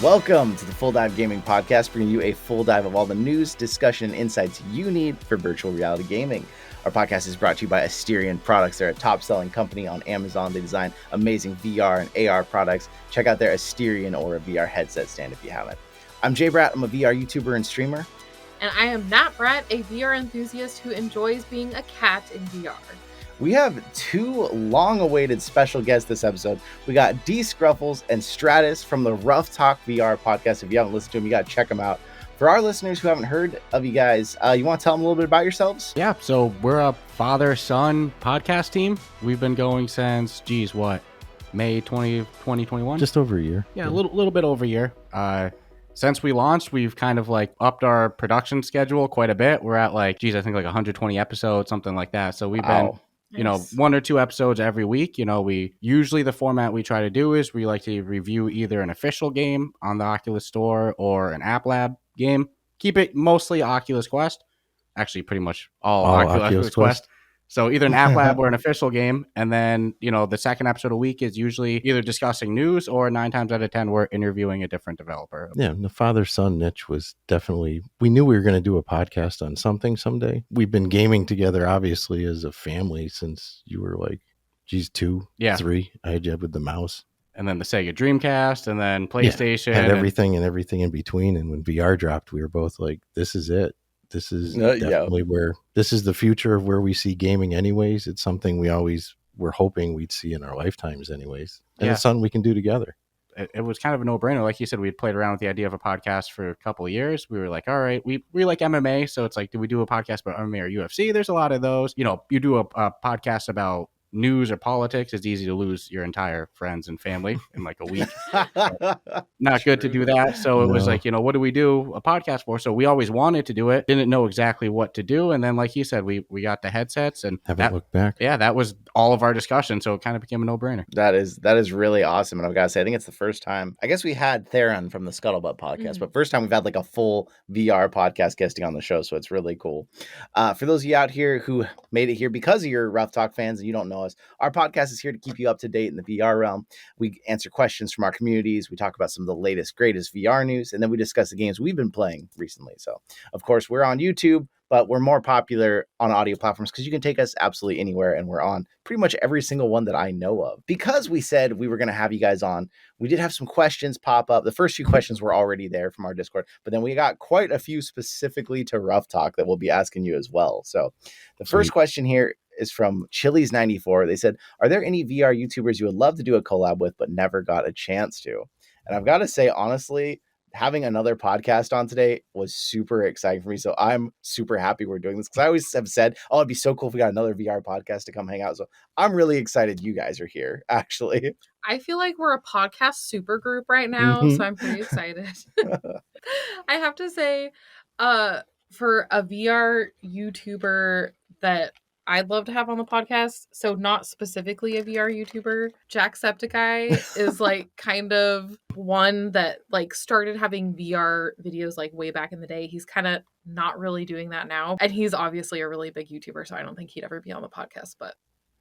Welcome to the Full Dive Gaming Podcast, bringing you a full dive of all the news, discussion, and insights you need for virtual reality gaming. Our podcast is brought to you by Asterion Products. They're a top-selling company on Amazon. They design amazing VR and AR products. Check out their Asterion or a VR headset stand if you haven't. I'm Jay Bratt. I'm a VR YouTuber and streamer. And I am Nat Bratt, a VR enthusiast who enjoys being a cat in VR. We have two long-awaited special guests this episode. We got DScruffles and Stratus from the Ruff Talk VR podcast. If you haven't listened to them, you got to check them out. For our listeners who haven't heard of you guys, you want to tell them a little bit about yourselves? Yeah, so we're a father-son podcast team. We've been going since, May 2021? Just over a year. Yeah, a little bit over a year. Since we launched, we've kind of upped our production schedule quite a bit. We're at I think 120 episodes, something like that. So we've been... Nice. 1 or 2 episodes every week. We usually the format we try to do is we like to review either an official game on the Oculus Store or an App Lab game. Keep it mostly Oculus Quest. Actually, pretty much all Oculus Quest. So either an App Lab or an official game. And then, the second episode a week is usually either discussing news or 9 times out of 10, we're interviewing a different developer. Yeah, the father-son niche was definitely, we knew we were going to do a podcast on something someday. We've been gaming together, obviously, as a family since you were 2, 3. I had you with the mouse. And then the Sega Dreamcast and then PlayStation. And everything in between. And when VR dropped, we were both like, this is it. This is definitely where this is the future of where we see gaming anyways. It's something we always were hoping we'd see in our lifetimes anyways. And it's something we can do together. It was kind of a no-brainer. Like you said, we had played around with the idea of a podcast for a couple of years. We were like, all right, we like MMA. So it's do we do a podcast about MMA or UFC? There's a lot of those. You do a podcast about news or politics, it's easy to lose your entire friends and family in a week. Not good to do that. So it was what do we do a podcast for? So we always wanted to do it, didn't know exactly what to do. And then, like you said, we got the headsets and haven't looked back. Yeah, that was all of our discussion. So it kind of became a no-brainer. That is really awesome. And I've got to say, I think it's the first time, I guess we had Theron from the Scuttlebutt podcast, but first time we've had a full VR podcast guesting on the show. So it's really cool. For those of you out here who made it here because of your Ruff Talk fans and you don't know us, our podcast is here to keep you up to date in the VR realm. We answer questions from our communities. We talk about some of the latest, greatest VR news, and then we discuss the games we've been playing recently. So, of course, we're on YouTube, but we're more popular on audio platforms because you can take us absolutely anywhere, and we're on pretty much every single one that I know of. Because we said we were going to have you guys on, we did have some questions pop up. The first few questions were already there from our Discord, but then we got quite a few specifically to Ruff Talk that we'll be asking you as well. So the first question here is from Chili's94. They said, are there any VR YouTubers you would love to do a collab with but never got a chance to? And I've got to say, honestly, having another podcast on today was super exciting for me. So I'm super happy we're doing this because I always have said, oh, it'd be so cool if we got another VR podcast to come hang out. So I'm really excited you guys are here, actually. I feel like we're a podcast super group right now, so I'm pretty excited. I have to say, for a VR YouTuber that I'd love to have on the podcast, so not specifically a VR YouTuber, Jacksepticeye is kind of one that started having VR videos way back in the day. He's kind of not really doing that now, and he's obviously a really big YouTuber, so I don't think he'd ever be on the podcast, but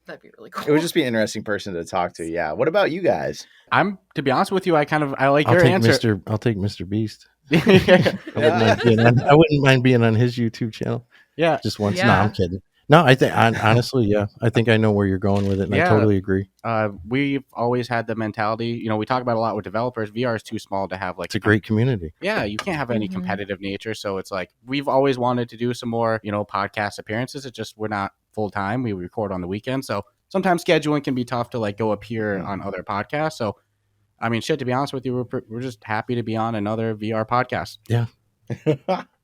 that'd be really cool. It would just be an interesting person to talk to. Yeah. What about you guys? To be honest with you, I like your answer. I'll take Mr. Beast. I wouldn't mind being on his YouTube channel. Yeah. Just once. Yeah. No, I'm kidding. No, I think honestly, yeah. I think I know where you're going with it, and I totally agree. We've always had the mentality, we talk about a lot with developers. VR is too small to have it's a great community. Yeah, you can't have any competitive nature. So it's we've always wanted to do some more, podcast appearances. It's just we're not full time. We record on the weekend, so sometimes scheduling can be tough to go appear on other podcasts. So, I mean, to be honest with you, we're just happy to be on another VR podcast. Yeah,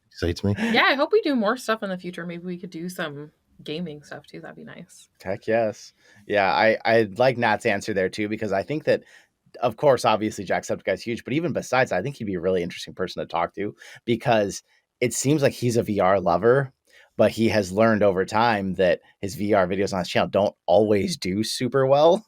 excites me. Yeah, I hope we do more stuff in the future. Maybe we could do some gaming stuff too. That'd be nice. Heck yes. Yeah, I like Nat's answer there too, because I think that, of course, obviously Jacksepticeye is huge, but even besides, I think he'd be a really interesting person to talk to because it seems like he's a VR lover, but he has learned over time that his VR videos on his channel don't always do super well.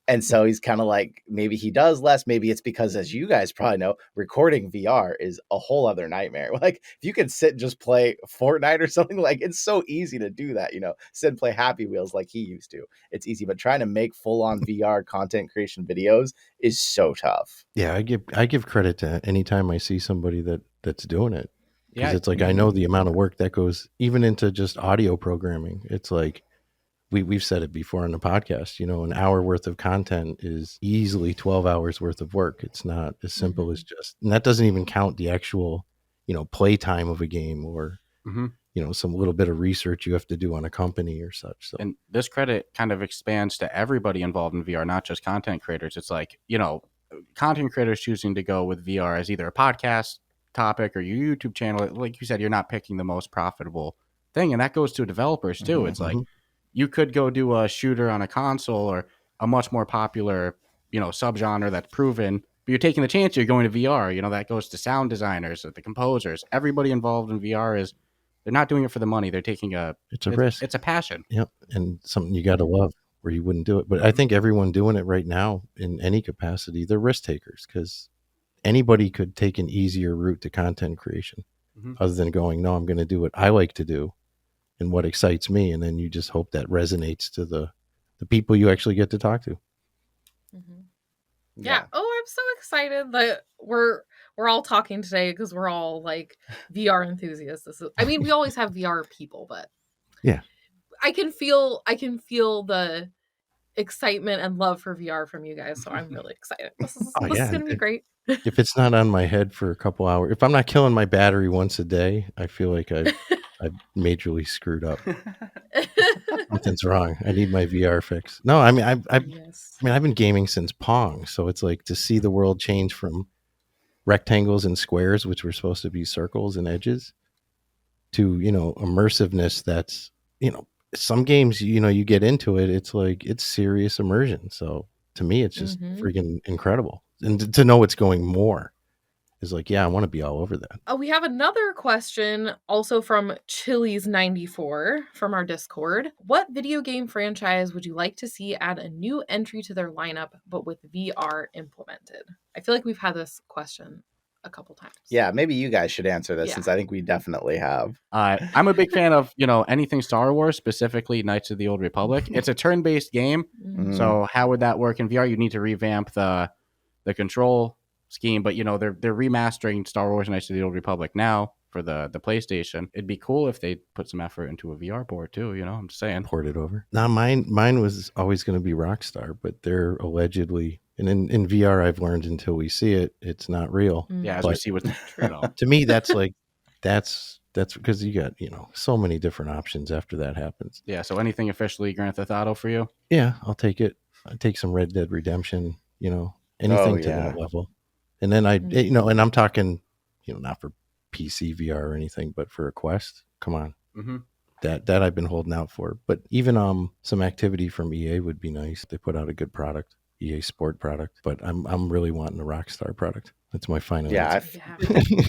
And so he's kind of like, maybe he does less. Maybe it's because, as you guys probably know, recording VR is a whole other nightmare. Like if you can sit and just play Fortnite or something, like it's so easy to do that, sit and play Happy Wheels like he used to. It's easy, but trying to make full on VR content creation videos is so tough. Yeah. I give credit to anytime I see somebody that's doing it. Because it's like, Mm-hmm. I know the amount of work that goes even into just audio programming. It's like, we've said it before on the podcast, an hour worth of content is easily 12 hours worth of work. It's not as simple as just, and that doesn't even count the actual, play time of a game or, some little bit of research you have to do on a company or such. So, and this credit kind of expands to everybody involved in VR, not just content creators. It's like, content creators choosing to go with VR as either a podcast topic or your YouTube channel. Like you said, you're not picking the most profitable thing. And that goes to developers too. It's like, you could go do a shooter on a console or a much more popular, subgenre that's proven, but you're taking the chance, you're going to VR. That goes to sound designers, the composers, everybody involved in VR they're not doing it for the money. They're taking it's a risk. It's a passion. Yep. And something you got to love or you wouldn't do it. But I think everyone doing it right now in any capacity, they're risk takers because anybody could take an easier route to content creation other than going, no, I'm going to do what I like to do and what excites me. And then you just hope that resonates to the people you actually get to talk to. Yeah. Oh, I'm so excited that we're all talking today because we're all like VR enthusiasts. We always have VR people, but yeah, I can feel the excitement and love for VR from you guys. So I'm really excited. This is going to be great. If it's not on my head for a couple hours, if I'm not killing my battery once a day, I feel like I've majorly screwed up. Something's wrong. I need my VR fix. No, I've been gaming since Pong, so it's like to see the world change from rectangles and squares, which were supposed to be circles and edges, to immersiveness. That's some games you get into it, it's like it's serious immersion. So to me, it's just freaking incredible, and to know it's going more is like, yeah, I want to be all over that. Oh, we have another question also from Chili's94 from our Discord. What video game franchise would you like to see add a new entry to their lineup, but with VR implemented? I feel like we've had this question a couple times. Yeah, maybe you guys should answer this since I think we definitely have. I'm a big fan of, anything Star Wars, specifically Knights of the Old Republic. It's a turn-based game. So how would that work in VR? You need to revamp the control scheme, but they're remastering Star Wars Knights of the Old Republic now for the PlayStation. It'd be cool if they put some effort into a VR port too, I'm just saying. Port it over. Now mine was always going to be Rockstar, but they're allegedly, and in VR I've learned until we see it, it's not real. Yeah, as we see what's true. To me, that's like that's because you got so many different options after that happens. Yeah, so anything officially Grand Theft Auto for you? Yeah, I'll take it. I'd take some Red Dead Redemption, anything to that level. And then and I'm talking, not for PC VR or anything, but for a Quest. Come on, that I've been holding out for. But even some activity from EA would be nice. They put out a good product, EA Sport product. But I'm really wanting a Rockstar product. That's my final. Yeah,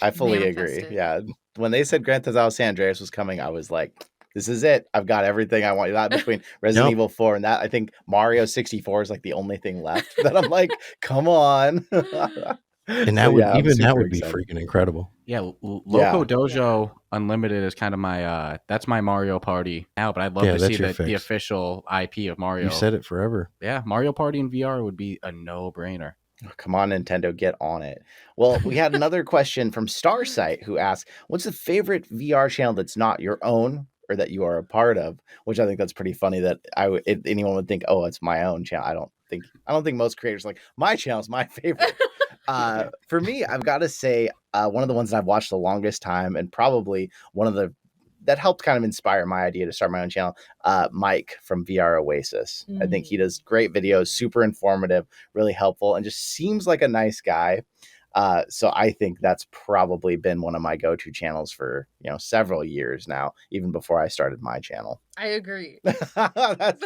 I fully agree. Yeah, when they said Grand Theft Auto San Andreas was coming, I was like, this is it. I've got everything I want. That between Resident Evil 4 and that, I think Mario 64 is like the only thing left that I'm like, come on. And that would be freaking incredible. Yeah, Loco Dojo Unlimited is kind of my that's my Mario Party now, but I'd love to see the official IP of Mario. You said it forever. Yeah, Mario Party in VR would be a no-brainer. Oh, come on, Nintendo, get on it. Well, we had another question from Starsight who asked, what's the favorite VR channel that's not your own or that you are a part of? Which I think that's pretty funny that anyone would think, oh, it's my own channel. I don't think most creators are like, my channel is my favorite. For me, I've got to say one of the ones that I've watched the longest time, and probably one of the that helped kind of inspire my idea to start my own channel, Mike from VR Oasis. I think he does great videos, super informative, really helpful, and just seems like a nice guy. So I think that's probably been one of my go-to channels for, several years now, even before I started my channel. I agree. that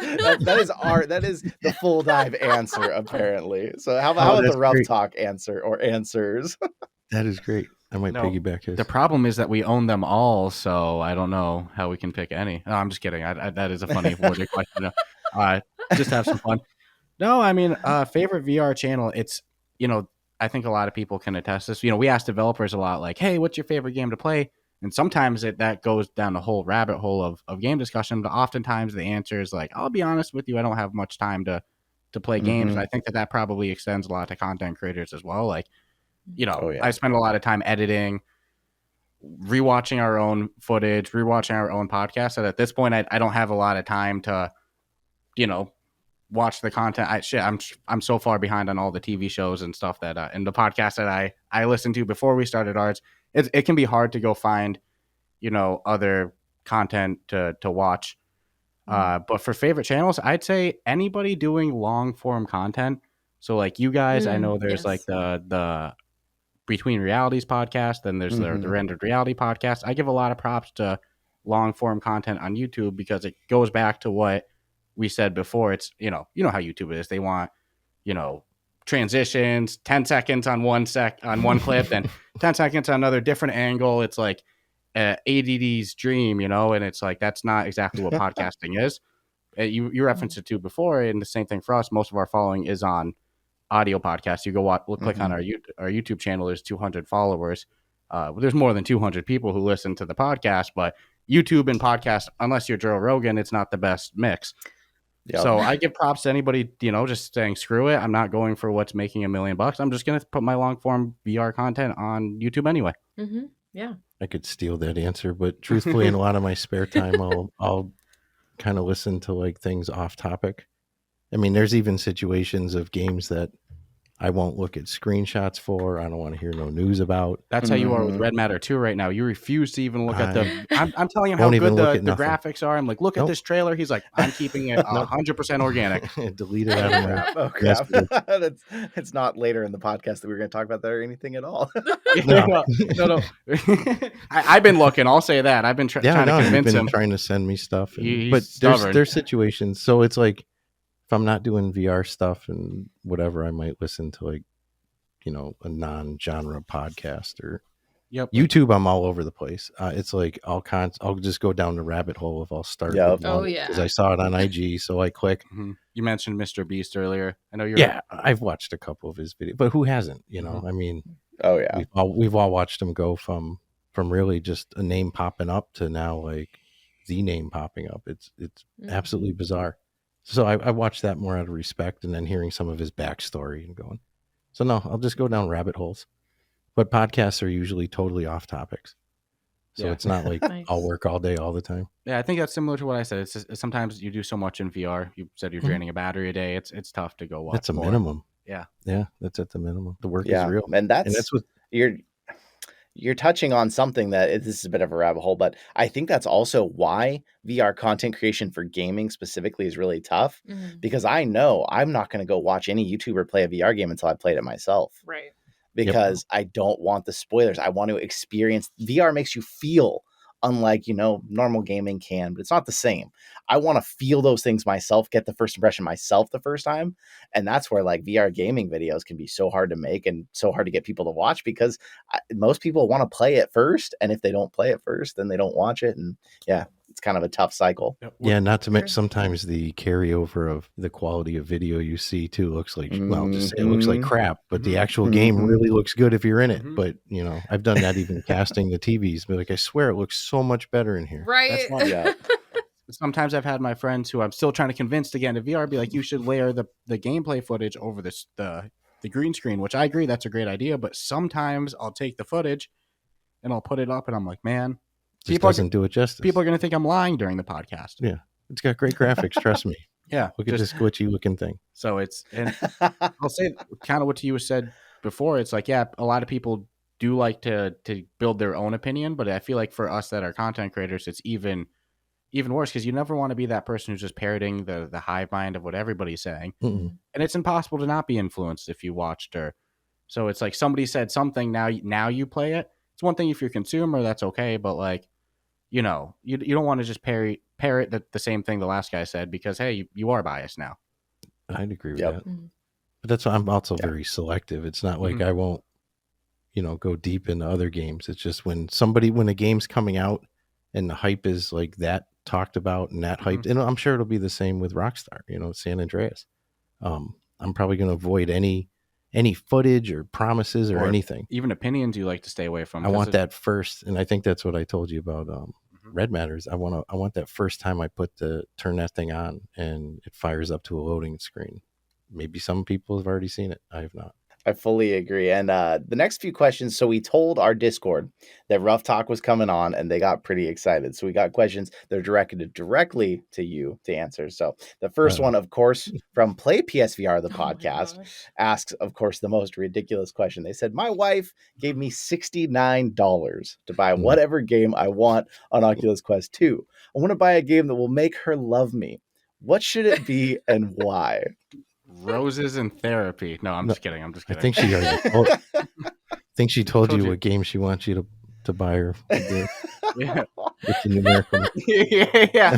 is the full dive answer, apparently. So how about the Ruff Talk answer or answers? That is great. I might piggyback his. The problem is that we own them all, so I don't know how we can pick any. No, I'm just kidding. That is a funny worded question. Just have some fun. No, I mean, favorite VR channel. It's, I think a lot of people can attest this. We ask developers a lot, like, "Hey, what's your favorite game to play?" And sometimes that goes down the whole rabbit hole of game discussion. But oftentimes the answer is like, "I'll be honest with you, I don't have much time to play games." And I think that probably extends a lot to content creators as well. Like, I spend a lot of time editing, rewatching our own footage, rewatching our own podcast. So at this point, I don't have a lot of time to, watch the content. I'm so far behind on all the TV shows and stuff that and the podcasts that I listened to before we started ours. It can be hard to go find, other content to watch. But for favorite channels, I'd say anybody doing long form content. So like you guys, I know there's like the Between Realities podcast, then there's the Rendered Reality podcast. I give a lot of props to long form content on YouTube because it goes back to what we said before. It's, how YouTube is. They want, transitions, 10 seconds on one clip, then 10 seconds on another different angle. It's like ADD's dream, and it's like, that's not exactly what podcasting is. You referenced it to before, and the same thing for us. Most of our following is on audio podcasts. You go click on our YouTube channel. There's 200 followers. There's more than 200 people who listen to the podcast, but YouTube and podcast, unless you're Joe Rogan, it's not the best mix. Yep. So I give props to anybody, just saying, screw it. I'm not going for what's making $1 million. I'm just going to put my long form VR content on YouTube anyway. Mm-hmm. Yeah. I could steal that answer, but truthfully, in a lot of my spare time, I'll kind of listen to like things off topic. I mean, there's even situations of games that I won't look at screenshots for. I don't want to hear no news about. That's how you are with Red Matter 2 right now. You refuse to even look at the... I'm telling him how good the graphics are. I'm like, look at this trailer. He's like, I'm keeping it 100% organic. Delete it out of my... Oh, crap. It's not later in the podcast that we're going to talk about that or anything at all. No. I've been looking. I'll say that. I've been trying to convince him. Trying to send me stuff. But there's situations. So it's like, if I'm not doing VR stuff and whatever, I might listen to like, a non-genre podcast or YouTube. I'm all over the place. It's like I'll just go down the rabbit hole if I'll start. Because I saw it on IG, so I click. Mm-hmm. You mentioned Mr. Beast earlier. I know you're. Yeah, I've watched a couple of his videos, but who hasn't? I mean, we've all watched him go from really just a name popping up to now like the name popping up. It's absolutely bizarre. So I watched that more out of respect, and then hearing some of his backstory and going. So no, I'll just go down rabbit holes. But podcasts are usually totally off topics. So it's not like I'll work all day all the time. Yeah, I think that's similar to what I said. It's just, sometimes you do so much in VR. You said you're draining a battery a day. It's tough to go watch. That's a minimum. Yeah. Yeah, that's at the minimum. The work is real. And that's what you're touching on something that this is a bit of a rabbit hole, but I think that's also why VR content creation for gaming specifically is really tough, because I know I'm not going to go watch any YouTuber play a VR game until I played it myself. Right. Because I don't want the spoilers. I want to experience. VR makes you feel unlike, normal gaming can, but it's not the same. I want to feel those things myself, get the first impression myself the first time. And that's where like VR gaming videos can be so hard to make and so hard to get people to watch, because most people want to play it first. And if they don't play it first, then they don't watch it. And it's kind of a tough cycle. Yeah, not to mention sometimes the carryover of the quality of video you see too looks like, well, just say it looks like crap, but the actual game really looks good if you're in it. But, I've done that even casting the TVs, but like, I swear it looks so much better in here. Right. Sometimes I've had my friends who I'm still trying to convince to get into VR be like, you should layer the gameplay footage over the green screen, which I agree, that's a great idea. But sometimes I'll take the footage and I'll put it up and I'm like, man, People doesn't do it justice. People are going to think I'm lying during the podcast. Yeah. It's got great graphics. Trust me. Yeah. Look at this glitchy looking thing. So and I'll say kind of what you said before. It's like, yeah, a lot of people do like to build their own opinion, but I feel like for us that are content creators, it's even worse, because you never want to be that person who's just parroting the hive mind of what everybody's saying. And it's impossible to not be influenced if you watched or. So it's like somebody said something, now you play it. It's one thing if you're a consumer, that's okay, but like, you don't want to just parrot the same thing the last guy said, because hey, you are biased now. I'd agree with that. But that's why I'm also very selective. It's not like I won't go deep into other games. It's just when a game's coming out and the hype is like that talked about and that hyped, and I'm sure it'll be the same with Rockstar, San Andreas. I'm probably going to avoid any footage or promises or anything. Even opinions you like to stay away from. I want that first, and I think that's what I told you about Red Matters. I want that first time I turn that thing on and it fires up to a loading screen. Maybe some people have already seen it. I have not. I fully agree. And the next few questions. So we told our Discord that Ruff Talk was coming on and they got pretty excited. So we got questions that are directed directly to you to answer. So the first one, of course, from Play PSVR, the podcast, asks, of course, the most ridiculous question. They said, my wife gave me $69 to buy whatever game I want on Oculus Quest 2. I want to buy a game that will make her love me. What should it be and why? Roses and Therapy. No, I'm just kidding. I think she told you what game she wants you to buy her. With the numerical. yeah.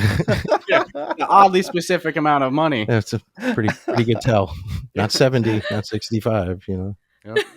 An oddly specific amount of money. That's a pretty good tell. Not 70, not 65, Yep.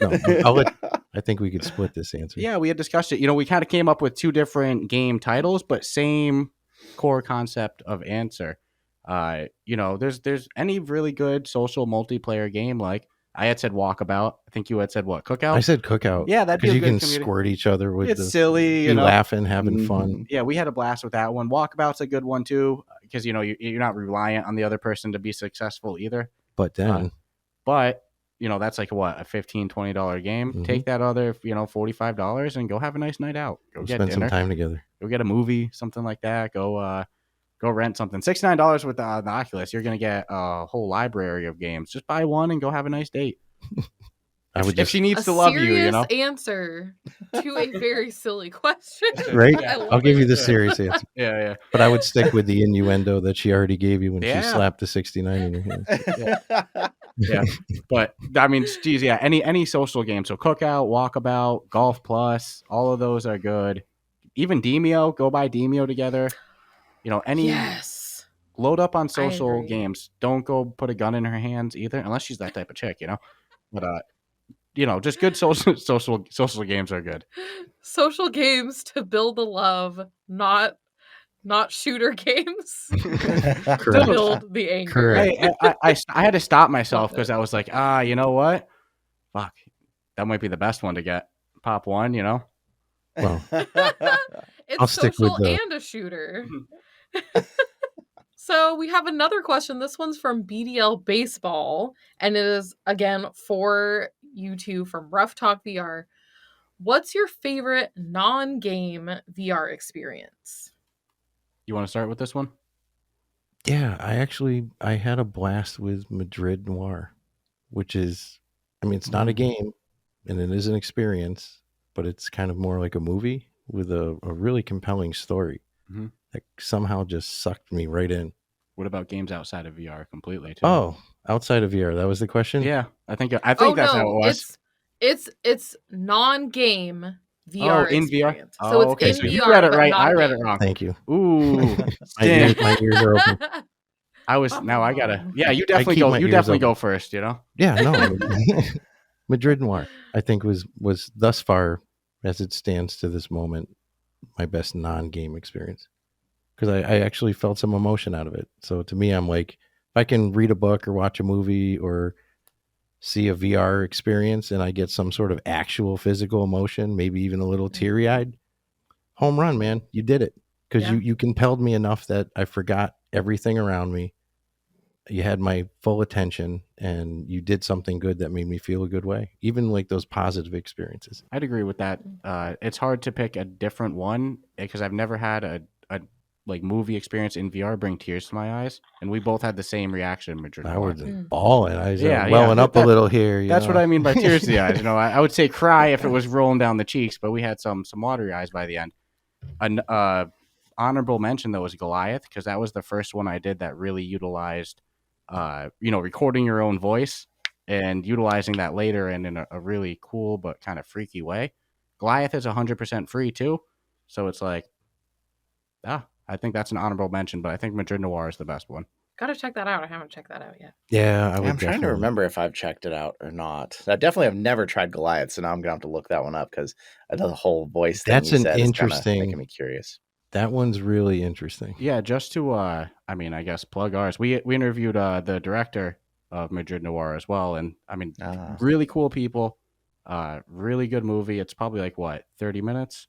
No, I think we could split this answer. Yeah, we had discussed it. We kind of came up with two different game titles, but same core concept of answer. There's any really good social multiplayer game, like I had said Walkabout. I think you had said what? Cookout? I said Cookout. Yeah, that's because you can squirt each other with it's silly, laughing, having fun. Yeah, we had a blast with that one. Walkabout's a good one too, because you're not reliant on the other person to be successful either. But then that's like what, a $15-$20 game. Take that other $45 and go have a nice night out. Go get spend dinner. Some time together. Go get a movie, something like that. Go rent something. $69 with the Oculus. You're going to get a whole library of games. Just buy one and go have a nice date. If she needs to love you, answer to a very silly question. Right? I'll give you the serious answer. Yeah. But I would stick with the innuendo that she already gave you when she slapped the 69 in your hand. Yeah. But I mean, geez, yeah. Any social game. So Cookout, Walkabout, Golf Plus, all of those are good. Even Demeo. Go buy Demeo together. Load up on social games. Don't go put a gun in her hands either, unless she's that type of chick, But just good social games are good. Social games to build the love, not shooter games to build the anger. Correct. I had to stop myself because I was like, you know what? Fuck, that might be the best one to get. Pop one, Well, it's I'll stick social with and a shooter. So we have another question. This one's from BDL Baseball, and it is again for you two from Ruff Talk VR. What's your favorite non-game VR experience? You want to start with this one? Yeah, I had a blast with Madrid Noir, which is, it's not a game and it is an experience, but it's kind of more like a movie with a really compelling story. That somehow just sucked me right in. What about games outside of VR completely too? Oh, outside of VR, that was the question? Yeah, I think that's how it was. It's non-game VR in experience. VR. So it's okay. in So VR, you read it right. I read game. it wrong. Thank you. Ooh, my ears are open. I gotta. Yeah, you definitely go. You definitely go first. Yeah, no. Madrid Noir, I think was thus far, as it stands to this moment, my best non-game experience, because I actually felt some emotion out of it. So to me, I'm like, if I can read a book or watch a movie or see a VR experience and I get some sort of actual physical emotion, maybe even a little teary-eyed, home run, man. You did it, because you compelled me enough that I forgot everything around me. You had my full attention and you did something good that made me feel a good way, even like those positive experiences. I'd agree with that. It's hard to pick a different one because I've never had a movie experience in VR bring tears to my eyes, and we both had the same reaction. Madrid I was bawling. I was yeah, welling up a little here. That's what I mean by tears to the eyes. I would say cry if it was rolling down the cheeks, but we had some watery eyes by the end. An honorable mention though was Goliath, because that was the first one I did that really utilized recording your own voice and utilizing that later and in a really cool but kind of freaky way. Goliath is 100% free too, so it's like, I think that's an honorable mention, but I think Madrid Noir is the best one. Gotta check that out. I haven't checked that out yet. Yeah, I'm trying to remember if I've checked it out or not. I definitely have never tried Goliath, so now I'm gonna have to look that one up because the whole voice thing That's you an said is kind of interesting. making me curious. That one's really interesting. Yeah, just to I guess plug ours. We interviewed the director of Madrid Noir as well, and I mean, really cool people. Really good movie. It's probably like what, 30 minutes?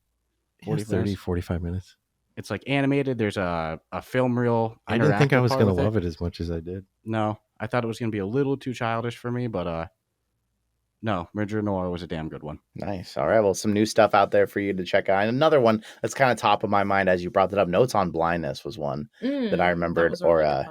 45 minutes. It's like animated. There's a film reel. I didn't think I was going to love it as much as I did. No, I thought it was going to be a little too childish for me, but no, Madrid Noir was a damn good one. Nice. All right. Well, some new stuff out there for you to check out. And another one that's kind of top of my mind as you brought that up. Notes on Blindness was one that I remembered. Or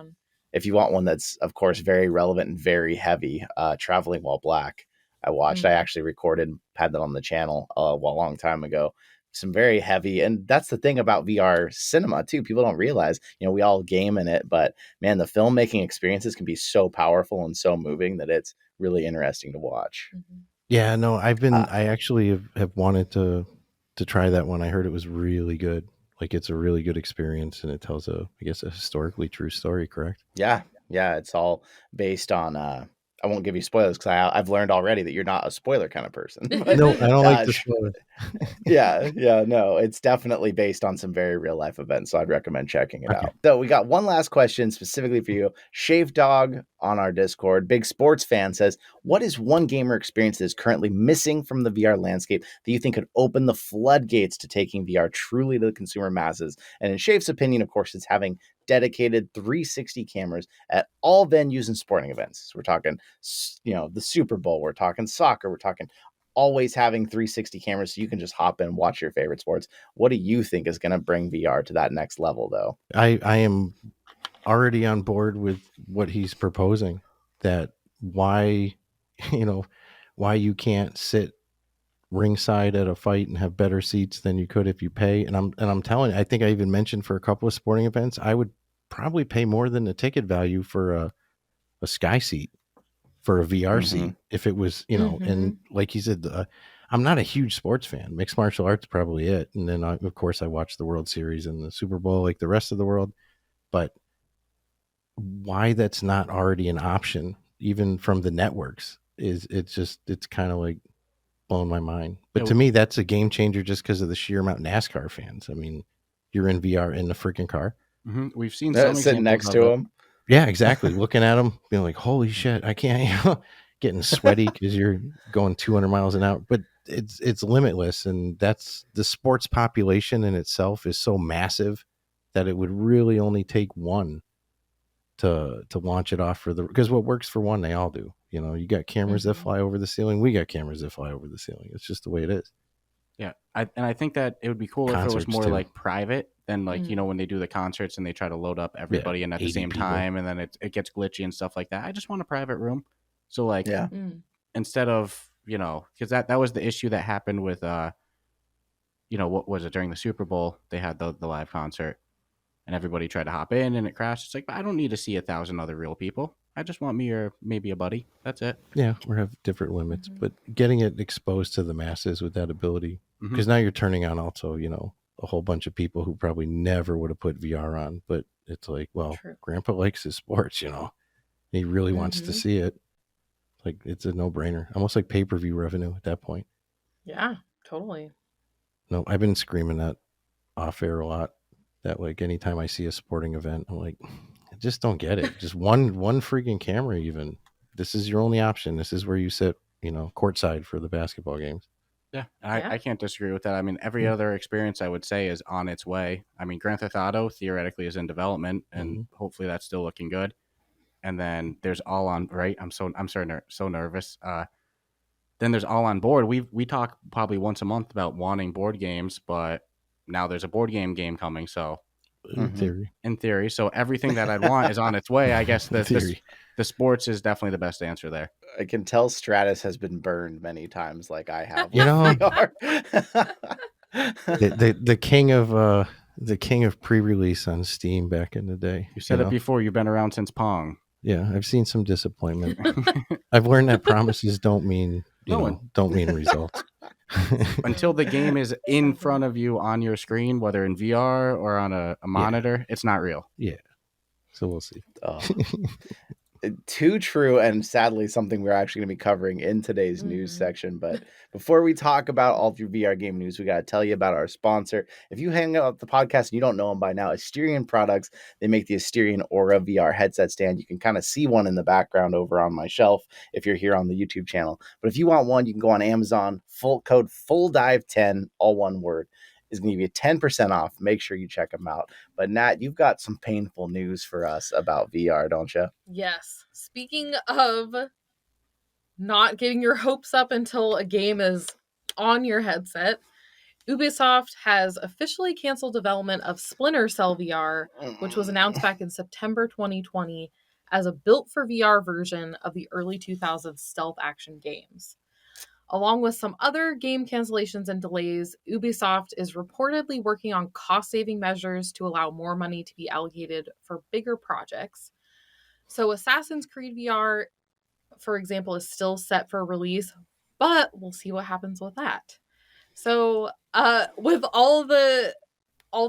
if you want one that's, of course, very relevant and very heavy, Traveling While Black. I watched. I actually recorded, had that on the channel a long time ago. Some very heavy, and that's the thing about VR cinema too. People don't realize, we all game in it, but man, the filmmaking experiences can be so powerful and so moving that it's really interesting to watch. Yeah, no, I actually have wanted to try that one. I heard it was really good. Like, it's a really good experience, and it tells a historically true story. Correct? Yeah. It's all based on. I won't give you spoilers because I've learned already that you're not a spoiler kind of person. But, no, I don't like the spoiler. No, it's definitely based on some very real life events, so I'd recommend checking it out. So we got one last question specifically for you. Shave Dog on our Discord, big sports fan, says, what is one gamer experience that is currently missing from the VR landscape that you think could open the floodgates to taking VR truly to the consumer masses? And in Shave's opinion, of course, it's having dedicated 360 cameras at all venues and sporting events. So we're talking, the Super Bowl, we're talking soccer, we're talking always having 360 cameras so you can just hop in and watch your favorite sports. What do you think is going to bring VR to that next level, though? I am already on board with what he's proposing, that why you can't sit ringside at a fight and have better seats than you could if you pay. And I'm telling you, I think I even mentioned for a couple of sporting events, I would probably pay more than the ticket value for a sky seat, for a VR seat, if it was, and like he said, I'm not a huge sports fan. Mixed martial arts probably it. And then of course I watch the World Series and the Super Bowl like the rest of the world, but why that's not already an option, even from the networks, it's kind of like blown my mind. But to me, that's a game changer just because of the sheer amount of NASCAR fans. I mean, you're in VR in the freaking car. We've seen sitting next to him. Yeah, exactly. Looking at them, being like, holy shit, I can't, getting sweaty because you're going 200 miles an hour. But it's limitless. And that's the sports population in itself is so massive that it would really only take one to launch it off because what works for one, they all do. You got cameras that fly over the ceiling. We got cameras that fly over the ceiling. It's just the way it is. Yeah. I think that it would be cool if it was more like private than like, when they do the concerts and they try to load up everybody and at the same time, and then it gets glitchy and stuff like that. I just want a private room. So like, instead of, because that was the issue that happened with, what was it during the Super Bowl? They had the live concert and everybody tried to hop in and it crashed. It's like, I don't need to see 1,000 other real people. I just want me or maybe a buddy. That's it. Yeah, we have different limits, but getting it exposed to the masses with that ability, because now you're turning on also, a whole bunch of people who probably never would have put VR on, but it's like, well, Grandpa likes his sports, he really wants to see it. Like, it's a no-brainer, almost like pay-per-view revenue at that point. Yeah, totally. No, I've been screaming that off air a lot, that like anytime I see a sporting event, I'm like, I just don't get it. Just one freaking camera. Even this is your only option. This is where you sit, courtside for the basketball games. Yeah, I can't disagree with that. I mean, every other experience I would say is on its way. I mean, Grand Theft Auto theoretically is in development, and hopefully that's still looking good. And then there's All On, right? I'm so nervous. Then there's All On Board. We talk probably once a month about wanting board games, but now there's a board game coming. So in theory, so everything that I'd want is on its way. I guess the sports is definitely the best answer there. I can tell Stratus has been burned many times, like I have. The king of pre-release on Steam back in the day. You said it before. You've been around since Pong. Yeah, I've seen some disappointment. I've learned that promises don't mean results. Until the game is in front of you on your screen, whether in VR or on a monitor, it's not real. Yeah. So we'll see. Too true, and sadly something we're actually going to be covering in today's news section. But before we talk about all of your VR game news, we got to tell you about our sponsor. If you hang out the podcast and you don't know them by now, Asterion Products, they make the Asterion Aura VR headset stand. You can kind of see one in the background over on my shelf if you're here on the YouTube channel. But if you want one, you can go on Amazon, code FULLDIVE10, all one word, is going to give you 10% off. Make sure you check them out. But Nat, you've got some painful news for us about VR, don't you? Yes. Speaking of not getting your hopes up until a game is on your headset, Ubisoft has officially canceled development of Splinter Cell VR, which was announced back in September 2020 as a built for VR version of the early 2000s stealth action games. Along with some other game cancellations and delays, Ubisoft is reportedly working on cost-saving measures to allow more money to be allocated for bigger projects. So Assassin's Creed VR, for example, is still set for release, but we'll see what happens with that. So with all the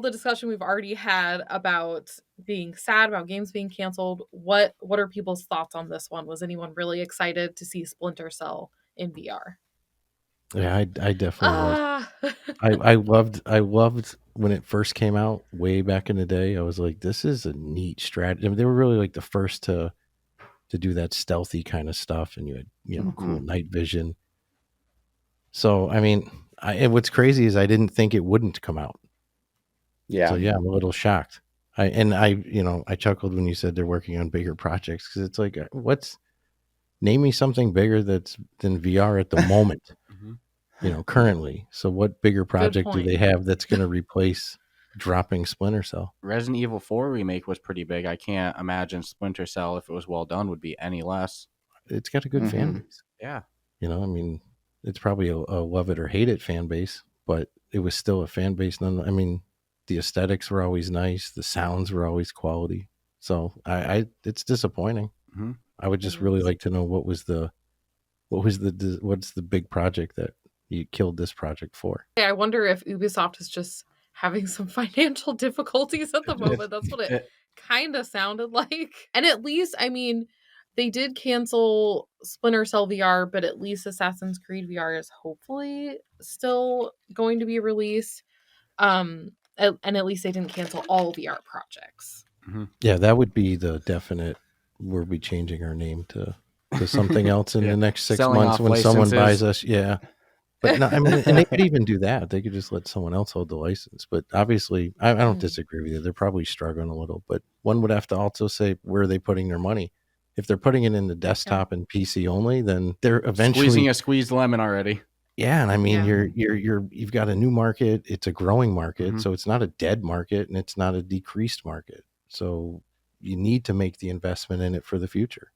discussion we've already had about being sad about games being canceled, what are people's thoughts on this one? Was anyone really excited to see Splinter Cell in VR? Yeah, I definitely was. I loved when it first came out way back in the day. I was like, this is a neat strategy. I mean, they were really like the first to do that stealthy kind of stuff, and you had cool night vision. So I mean, and what's crazy is I didn't think it wouldn't come out. Yeah. So yeah, I'm a little shocked. I chuckled when you said they're working on bigger projects, because it's like, name me something bigger than VR at the moment. Currently. So what bigger project do they have that's going to replace dropping Splinter Cell? Resident Evil 4 remake was pretty big. I can't imagine Splinter Cell, if it was well done, would be any less. It's got a good fan base. Yeah. I mean, it's probably a love it or hate it fan base, but it was still a fan base. I mean, the aesthetics were always nice. The sounds were always quality. So it's disappointing. I would just really like to know what's the big project that you killed this project for. I wonder if Ubisoft is just having some financial difficulties at the moment. That's what it kind of sounded like. And at least, I mean, they did cancel Splinter Cell VR, but at least Assassin's Creed VR is hopefully still going to be released. And at least they didn't cancel all VR projects. Yeah, that would be the definite. We'll be changing our name to something else in the next 6 months when someone buys us. Yeah. But no, I mean, and they could even do that. They could just let someone else hold the license. But obviously, I don't disagree with you. They're probably struggling a little. But one would have to also say, where are they putting their money? If they're putting it in the desktop and PC only, then they're eventually squeezing a squeezed lemon already. Yeah, and I mean, you've got a new market. It's a growing market, so it's not a dead market, and it's not a decreased market. So you need to make the investment in it for the future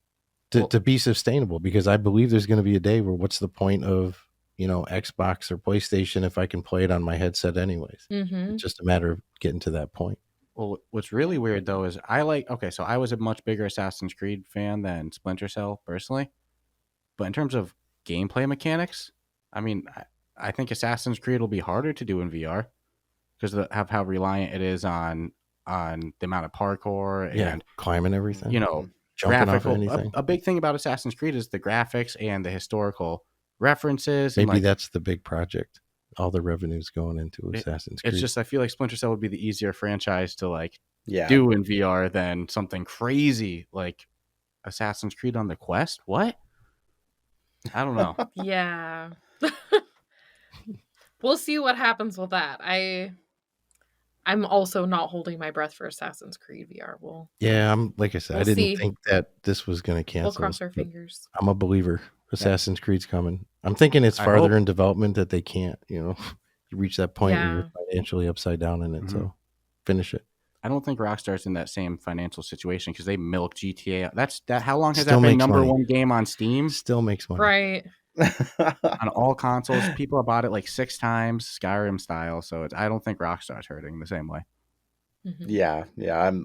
to be sustainable. Because I believe there's going to be a day where what's the point of Xbox or PlayStation if I can play it on my headset anyways? It's just a matter of getting to that point. Well, what's really weird though is so I was a much bigger Assassin's Creed fan than Splinter Cell personally, but in terms of gameplay mechanics, I mean, I think Assassin's Creed will be harder to do in VR because of how reliant it is on the amount of parkour and climbing everything. Jumping off anything. A big thing about Assassin's Creed is the graphics and the historical references. Maybe that's the big project. All the revenues going into Assassin's Creed. It's just, I feel like Splinter Cell would be the easier franchise to do in VR than something crazy like Assassin's Creed on the Quest. What? I don't know. Yeah. We'll see what happens with that. I'm also not holding my breath for Assassin's Creed VR. I'm like I said, I didn't think that this was going to cancel. We'll cross our fingers. I'm a believer. Assassin's Creed's coming. I'm thinking it's farther in development that they can't, you reach that point where you're financially upside down in it. So finish it. I don't think Rockstar's in that same financial situation because they milk GTA. How long has that been number one game on Steam? Still makes money. Right. On all consoles, people have bought it 6 times, Skyrim style. So I don't think Rockstar's hurting the same way. Yeah,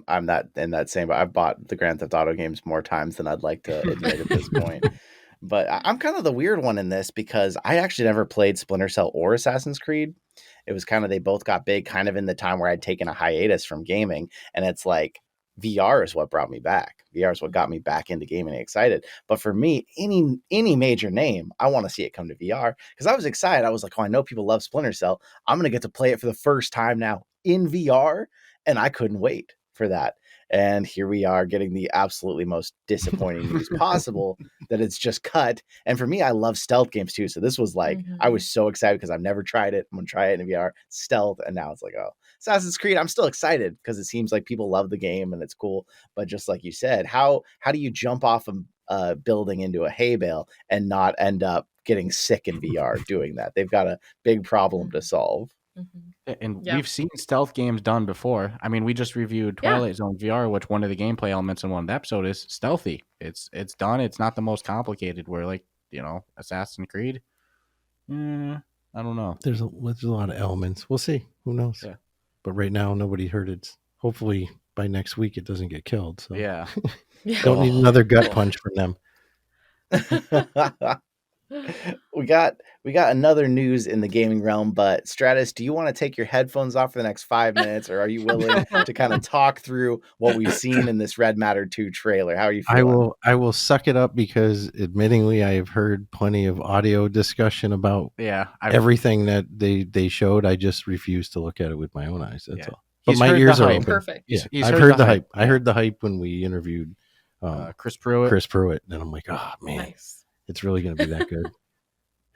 I'm that in that same. I've bought the Grand Theft Auto games more times than I'd like to admit at this point. But I'm kind of the weird one in this because I actually never played Splinter Cell or Assassin's Creed. It was kind of, they both got big kind of in the time where I'd taken a hiatus from gaming, and it's like VR is what brought me back. VR is what got me back into gaming and excited. But for me, any major name, I want to see it come to VR because I was excited. I was like, oh, I know people love Splinter Cell. I'm going to get to play it for the first time now in VR. And I couldn't wait for that. And here we are getting the absolutely most disappointing news possible that it's just cut. And for me, I love stealth games too. So this was like, I was so excited because I've never tried it. I'm going to try it in VR, stealth. And now it's like, oh, Assassin's Creed. I'm still excited because it seems like people love the game and it's cool. But just like you said, how do you jump off a building into a hay bale and not end up getting sick in VR doing that? They've got a big problem to solve. And we've seen stealth games done before. I mean, we just reviewed Twilight Zone VR, which one of the gameplay elements in one episode is stealthy. It's done. It's not the most complicated. Where like Assassin's Creed, I don't know. There's a lot of elements. We'll see. Who knows? Yeah. But right now, nobody heard it. Hopefully, by next week, it doesn't get killed. So yeah, don't need another gut punch from them. We got another news in the gaming realm, but Stratus, do you want to take your headphones off for the next 5 minutes, or are you willing to kind of talk through what we've seen in this Red Matter 2 trailer? How are you feeling? I will suck it up because admittingly I have heard plenty of audio discussion about everything that they showed. I just refuse to look at it with my own eyes. That's all. But my ears are open. Perfect. Yeah, I've heard the hype. I heard the hype when we interviewed Chris Pruitt. And I'm like, oh man. Nice. It's really going to be that good.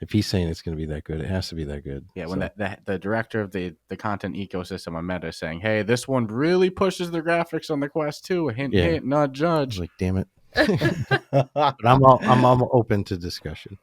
If he's saying it's going to be that good, it has to be that good. Yeah, when the director of the content ecosystem on Meta is saying, hey, this one really pushes the graphics on the Quest 2. Hint, hint, not judge. Like, damn it. But I'm all open to discussion.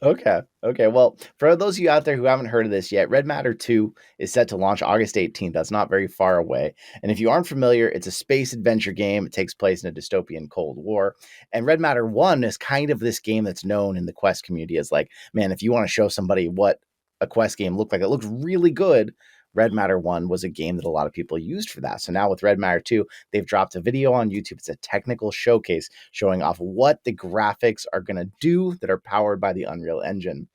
Okay. Well, for those of you out there who haven't heard of this yet, Red Matter 2 is set to launch August 18th. That's not very far away. And if you aren't familiar, it's a space adventure game. It takes place in a dystopian Cold War. And Red Matter 1 is kind of this game that's known in the Quest community as like, man, if you want to show somebody what a Quest game looked like, it looks really good. Red Matter 1 was a game that a lot of people used for that. So now with Red Matter 2, they've dropped a video on YouTube. It's a technical showcase showing off what the graphics are going to do that are powered by the Unreal Engine.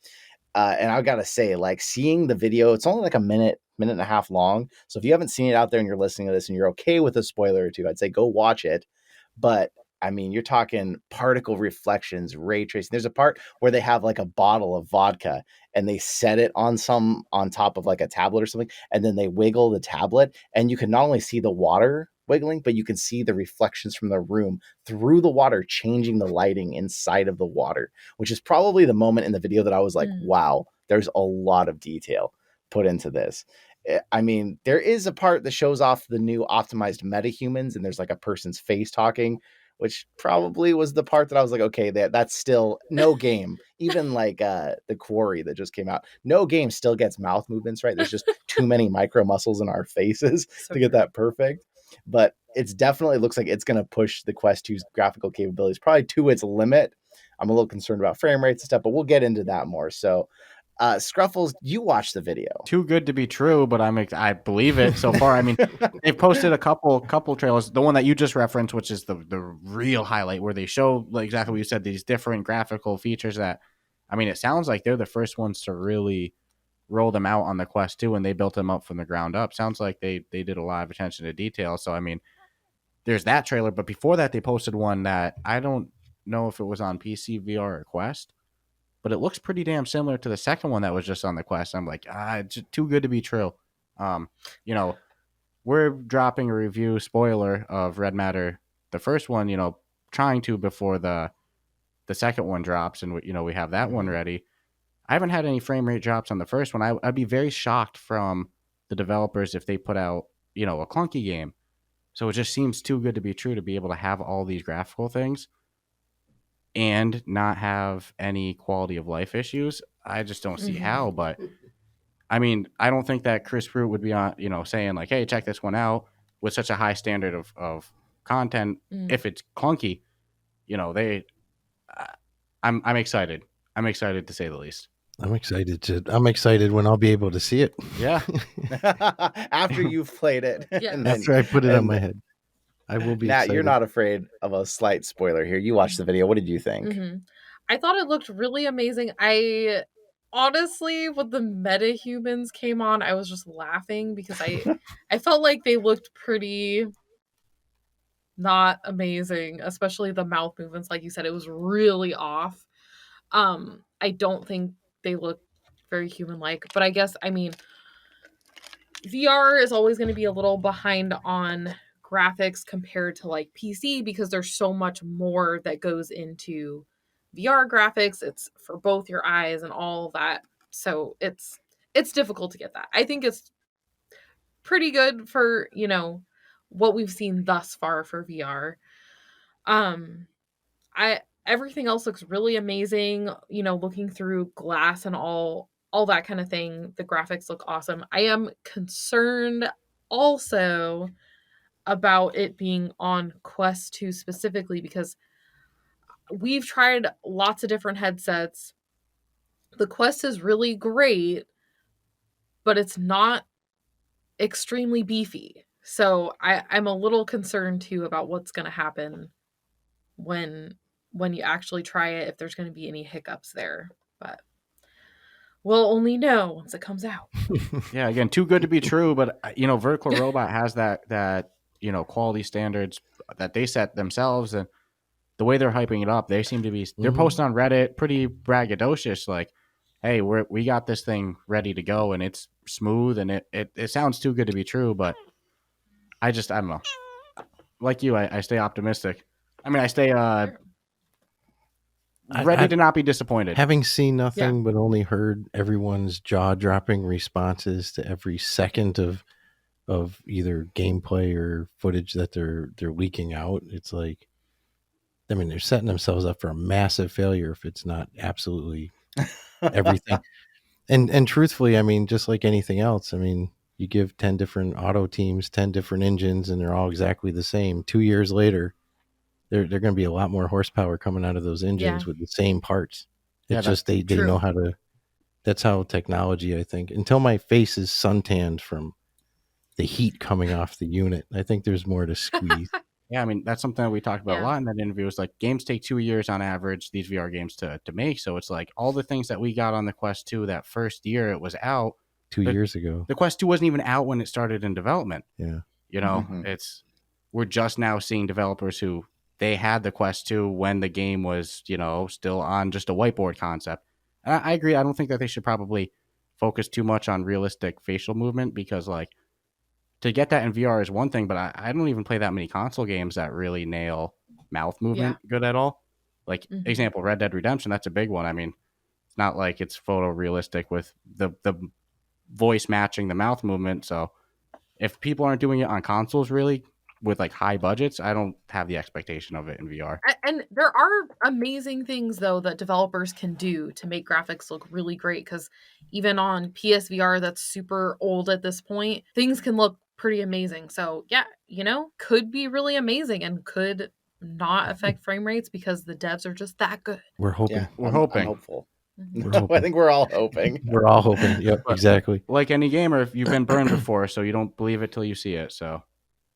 And I've got to say, like, seeing the video, it's only like a minute and a half long. So if you haven't seen it out there and you're listening to this and you're okay with a spoiler or two, I'd say go watch it. But I mean, you're talking particle reflections, ray tracing. There's a part where they have like a bottle of vodka and they set it on top of like a tablet or something. And then they wiggle the tablet and you can not only see the water wiggling, but you can see the reflections from the room through the water, changing the lighting inside of the water, which is probably the moment in the video that I was like, wow, there's a lot of detail put into this. I mean, there is a part that shows off the new optimized metahumans and there's like a person's face talking, which probably was the part that I was like, okay, that's still no game. Even like the Quarry that just came out, no game still gets mouth movements right. There's just too many micro muscles in our faces to get that perfect. But it's definitely looks like it's going to push the Quest 2's graphical capabilities probably to its limit. I'm a little concerned about frame rates and stuff, but we'll get into that more. So Scruffles, you watched the video. Too good to be true, but I believe it so far. I mean, they've posted a couple trailers. The one that you just referenced, which is the real highlight, where they show like exactly what you said, these different graphical features that, I mean, it sounds like they're the first ones to really roll them out on the Quest 2, and they built them up from the ground up. Sounds like they did a lot of attention to detail. So, I mean, there's that trailer. But before that, they posted one that I don't know if it was on PC, VR, or Quest, but it looks pretty damn similar to the second one that was just on the Quest. I'm like, it's too good to be true. We're dropping a review spoiler of Red Matter, the first one, trying to before the second one drops, and we have that one ready. I haven't had any frame rate drops on the first one. I'd be very shocked from the developers if they put out, a clunky game. So it just seems too good to be true to be able to have all these graphical things and not have any quality of life issues. I just don't see how. But I mean, I don't think that Chris Pruitt would be on, saying like, hey, check this one out with such a high standard of content. If it's clunky, I'm excited. I'm excited to say the least. I'm excited when I'll be able to see it. Yeah. After you've played it. Yeah. After I put it on my head. I will be Nat, excited. you're not afraid of a slight spoiler here. You watched the video. What did you think? I thought it looked really amazing. I honestly, when the metahumans came on, I was just laughing because I felt like they looked pretty not amazing, especially the mouth movements. Like you said, it was really off. I don't think they look very human-like, but I guess, I mean, VR is always going to be a little behind on graphics compared to like PC because there's so much more that goes into VR graphics. It's for both your eyes and all that. So it's difficult to get that. I think it's pretty good for, you know, what we've seen thus far for VR. I everything else looks really amazing, you know, looking through glass and all that kind of thing. The graphics look awesome. I am concerned also about it being on Quest 2 specifically because we've tried lots of different headsets. The Quest is really great, but it's not extremely beefy. So I'm a little concerned too about what's going to happen when you actually try it, if there's going to be any hiccups there. But we'll only know once it comes out. Yeah, again, too good to be true, but you know, Vertical Robot has that you know, quality standards that they set themselves, and the way they're hyping it up, they seem to be they're posting on Reddit pretty braggadocious, like, hey, we got this thing ready to go and it's smooth and it sounds too good to be true, but I don't know. Like you, I stay optimistic. I mean, I stay ready to not be disappointed. Having seen nothing but only heard everyone's jaw-dropping responses to every second of either gameplay or footage that they're leaking out, it's like, I mean, they're setting themselves up for a massive failure if it's not absolutely everything. And truthfully, I mean, just like anything else, I mean, you give 10 different auto teams 10 different engines and they're all exactly the same. 2 years later, they're going to be a lot more horsepower coming out of those engines with the same parts. It's just they know how to. That's how technology, I think. Until my face is suntanned from the heat coming off the unit, I think there's more to squeeze. Yeah, I mean, that's something that we talked about a lot in that interview. Is like games take 2 years on average, these VR games to make. So it's like all the things that we got on the Quest 2 that first year it was out. 2 years ago. The Quest 2 wasn't even out when it started in development. Yeah. You know, we're just now seeing developers who they had the Quest 2 when the game was, you know, still on just a whiteboard concept. And I agree. I don't think that they should probably focus too much on realistic facial movement because, like, to get that in VR is one thing, but I don't even play that many console games that really nail mouth movement good at all. Like, example, Red Dead Redemption, that's a big one. I mean, it's not like it's photorealistic with the voice matching the mouth movement. So if people aren't doing it on consoles really with like high budgets, I don't have the expectation of it in VR. And there are amazing things though that developers can do to make graphics look really great, because even on PSVR that's super old at this point, things can look pretty amazing. So yeah, you know, could be really amazing and could not affect frame rates because the devs are just that good. We're hoping. Yeah, we're hoping. I'm hopeful. I think we're all hoping. We're all hoping. Yep, exactly. Like any gamer, if you've been burned before, so you don't believe it till you see it. So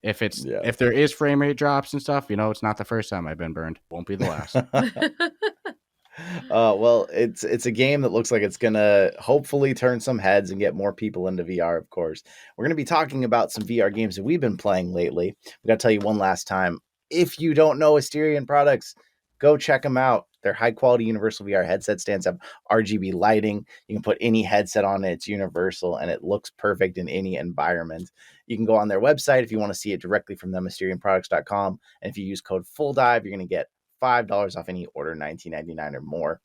if it's if there is frame rate drops and stuff, you know, it's not the first time I've been burned. Won't be the last. Well, it's a game that looks like it's gonna hopefully turn some heads and get more people into VR. Of course, we're gonna be talking about some VR games that we've been playing lately. We gotta tell you one last time: if you don't know Asterion products, go check them out. They're high quality universal VR headset stands, have RGB lighting. You can put any headset on it. It's universal and it looks perfect in any environment. You can go on their website if you want to see it directly from them, AsterionProducts.com. And if you use code FULLDIVE, you're going to get $5 off any order, $19.99 or more.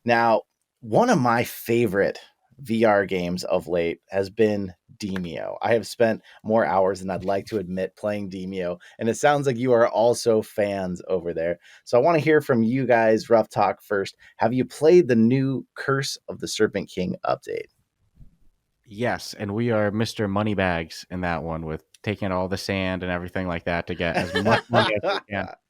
Now, one of my favorite VR games of late has been Demeo. I have spent more hours than I'd like to admit playing Demeo, and it sounds like you are also fans over there. So I want to hear from you guys, Ruff Talk first. Have you played the new Curse of the Serpent King update? Yes, and we are Mr. Moneybags in that one with taking all the sand and everything like that to get as much money as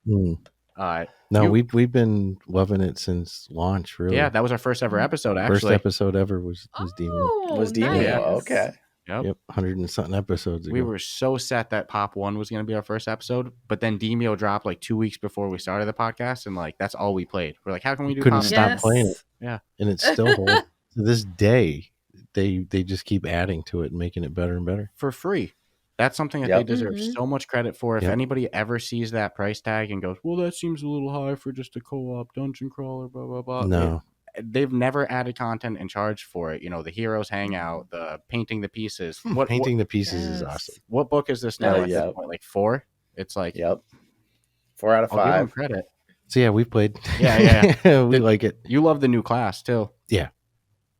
we can. No, we've been loving it since launch, really. Yeah, that was our first ever episode, actually. First episode ever was Demeo. Was Demeo, nice. okay. Yep, 100 and something episodes ago. We were so set that Pop 1 was going to be our first episode, but then Demeo dropped like 2 weeks before we started the podcast, and like that's all we played. We're like, how can we do couldn't Pop? stop playing it. Yeah. And it's still holds. To this day, they just keep adding to it and making it better and better. For free. That's something that they deserve so much credit for. If anybody ever sees that price tag and goes, well, that seems a little high for just a co-op dungeon crawler, blah, blah, blah. No. They've never added content and charged for it. You know, the heroes hangout, the painting the pieces. Painting the pieces is awesome. What book is this now? At this point, like 4? It's like 4 out of 5. I'll give them credit. So yeah, we played. Yeah. We like it. You love the new class too. Yeah.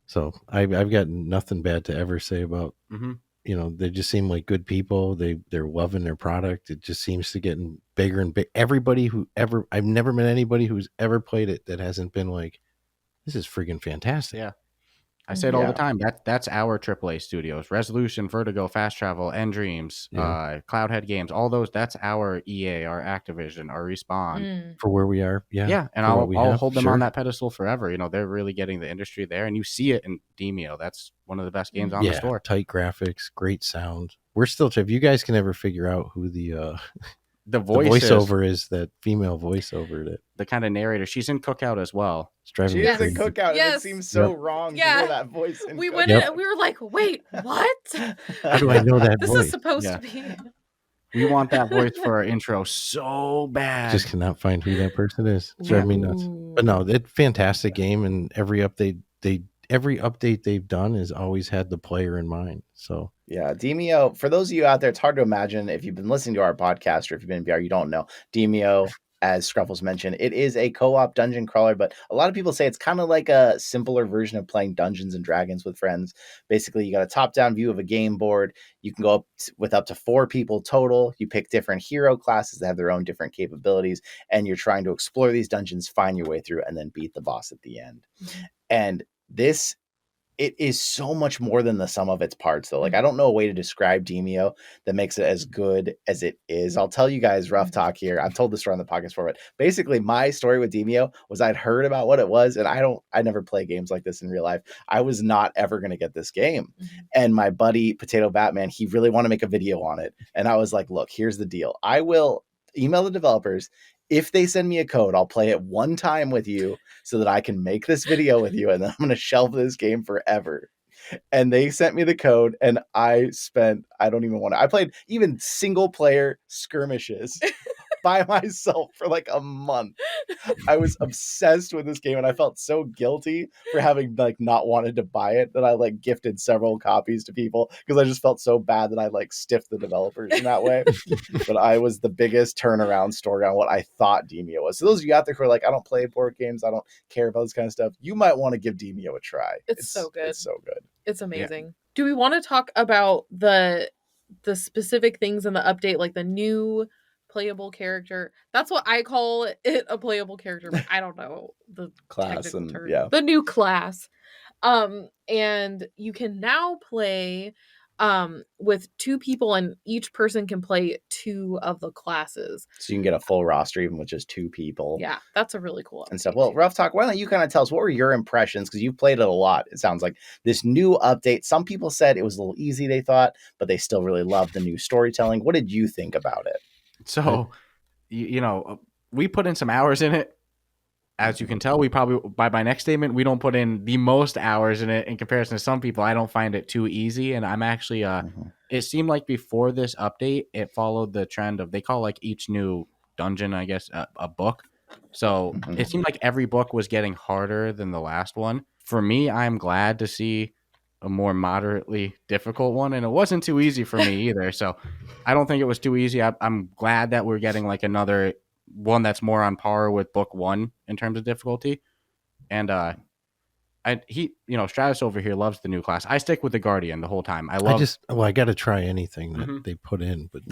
So I've got nothing bad to ever say about. You know, they just seem like good people. They're loving their product. It just seems to get bigger and big. Everybody I've never met anybody who's ever played it that hasn't been like, this is friggin' fantastic. Yeah. I say it all the time. That's our AAA studios. Resolution, Vertigo, Fast Travel, End Dreams, Cloudhead Games, all those. That's our EA, our Activision, our Respawn. For where we are. Yeah. Yeah. And I'll hold them on that pedestal forever. You know, they're really getting the industry there. And you see it in Demeo. That's one of the best games on the store. Tight graphics, great sound. We're still, if you guys can ever figure out who the voiceover is, that female voiceover, the kind of narrator. She's in Cookout as well. She is in Cookout. And it seems so wrong to hear that voice. We went in and we were like, wait, what? How do I know that this voice? This is supposed to be. We want that voice for our intro so bad. Just cannot find who that person is. It's driving me nuts. But no, it's a fantastic game, and every update they've done has always had the player in mind. So yeah, Demeo, for those of you out there, it's hard to imagine if you've been listening to our podcast or if you've been in VR, you don't know. Demeo, as Scruffles mentioned, it is a co-op dungeon crawler, but a lot of people say it's kind of like a simpler version of playing Dungeons and Dragons with friends. Basically, you got a top-down view of a game board. You can go up with up to 4 people total. You pick different hero classes that have their own different capabilities, and you're trying to explore these dungeons, find your way through, and then beat the boss at the end. And it is so much more than the sum of its parts, though. Like, I don't know a way to describe Demeo that makes it as good as it is. I'll tell you guys Ruff Talk here. I've told this story on the podcast before, but basically my story with Demeo was I'd heard about what it was, and I never play games like this in real life. I was not ever going to get this game. And my buddy Potato Batman, he really wanted to make a video on it. And I was like, look, here's the deal. I will email the developers. If they send me a code, I'll play it one time with you so that I can make this video with you, and then I'm going to shelve this game forever. And they sent me the code, and I played even single player skirmishes by myself for like a month. I was obsessed with this game, and I felt so guilty for having like not wanted to buy it that I like gifted several copies to people because I just felt so bad that I like stiffed the developers in that way. But I was the biggest turnaround story on what I thought Demeo was. So those of you out there who are like, I don't play board games, I don't care about this kind of stuff, you might want to give Demeo a try. It's so good. It's so good. It's amazing. Yeah. Do we want to talk about the specific things in the update, like the new playable character? That's what I call it, a playable character, but I don't know the class and term. Yeah, the new class. And you can now play with 2 people, and each person can play 2 of the classes. So you can get a full roster even with just 2 people. Yeah, that's a really cool and stuff. Well, Ruff Talk, why don't you kind of tell us what were your impressions, because you've played it a lot. It sounds like this new update. Some people said it was a little easy, they thought, but they still really loved the new storytelling. What did you think about it? So, you know, we put in some hours in it. As you can tell, we probably, by my next statement, we don't put in the most hours in it in comparison to some people. I don't find it too easy. And I'm actually, it seemed like before this update, it followed the trend of, they call like each new dungeon, I guess, a book. So it seemed like every book was getting harder than the last one. For me, I'm glad to see a more moderately difficult one, and it wasn't too easy for me either. So I don't think it was too easy. I'm glad that we're getting like another one that's more on par with book 1 in terms of difficulty. And Stratus over here loves the new class. I stick with the Guardian the whole time. I got to try anything that they put in, but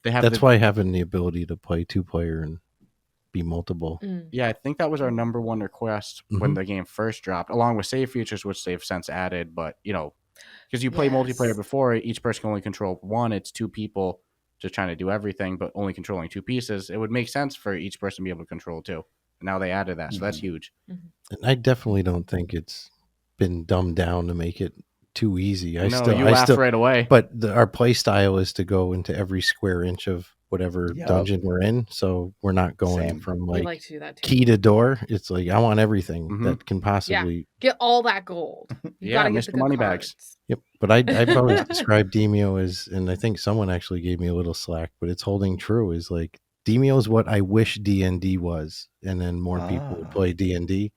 that's why having the ability to play 2-player and be multiple. Yeah, I think that was our number 1 request when the game first dropped, along with save features, which they've since added. But because you play multiplayer before, each person can only control 1. It's 2 people just trying to do everything, but only controlling 2 pieces. It would make sense for each person to be able to control 2. And now they added that, so that's huge. And I definitely don't think it's been dumbed down to make it too easy. You laughed right away. But our play style is to go into every square inch of whatever dungeon we're in. So we're not going from We like like to do that too. key to door. It's like I want everything that can possibly get all that gold. You gotta get Mr. the good Moneybags. cards. Yep. But I've always described Demeo as, and I think someone actually gave me a little slack, but it's holding true, is like Demeo is what I wish D&D was, and then more people would play D&D.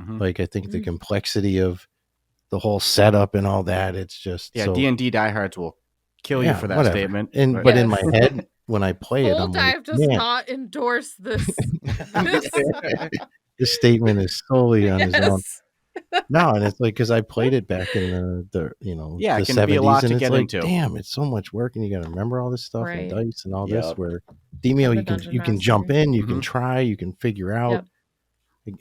Like I think the complexity of the whole setup and all that, it's just D&D diehards will kill you for that statement. But in my head, when I play it, I'm like, does not endorse this. This statement is solely on his own. No, and it's like, because I played it back in the the it can 70s, be a lot and to it's get like, into. damn, it's so much work, and you got to remember all this stuff and dice and all this. Where And Demeo, you can jump in, you can try, you can figure out,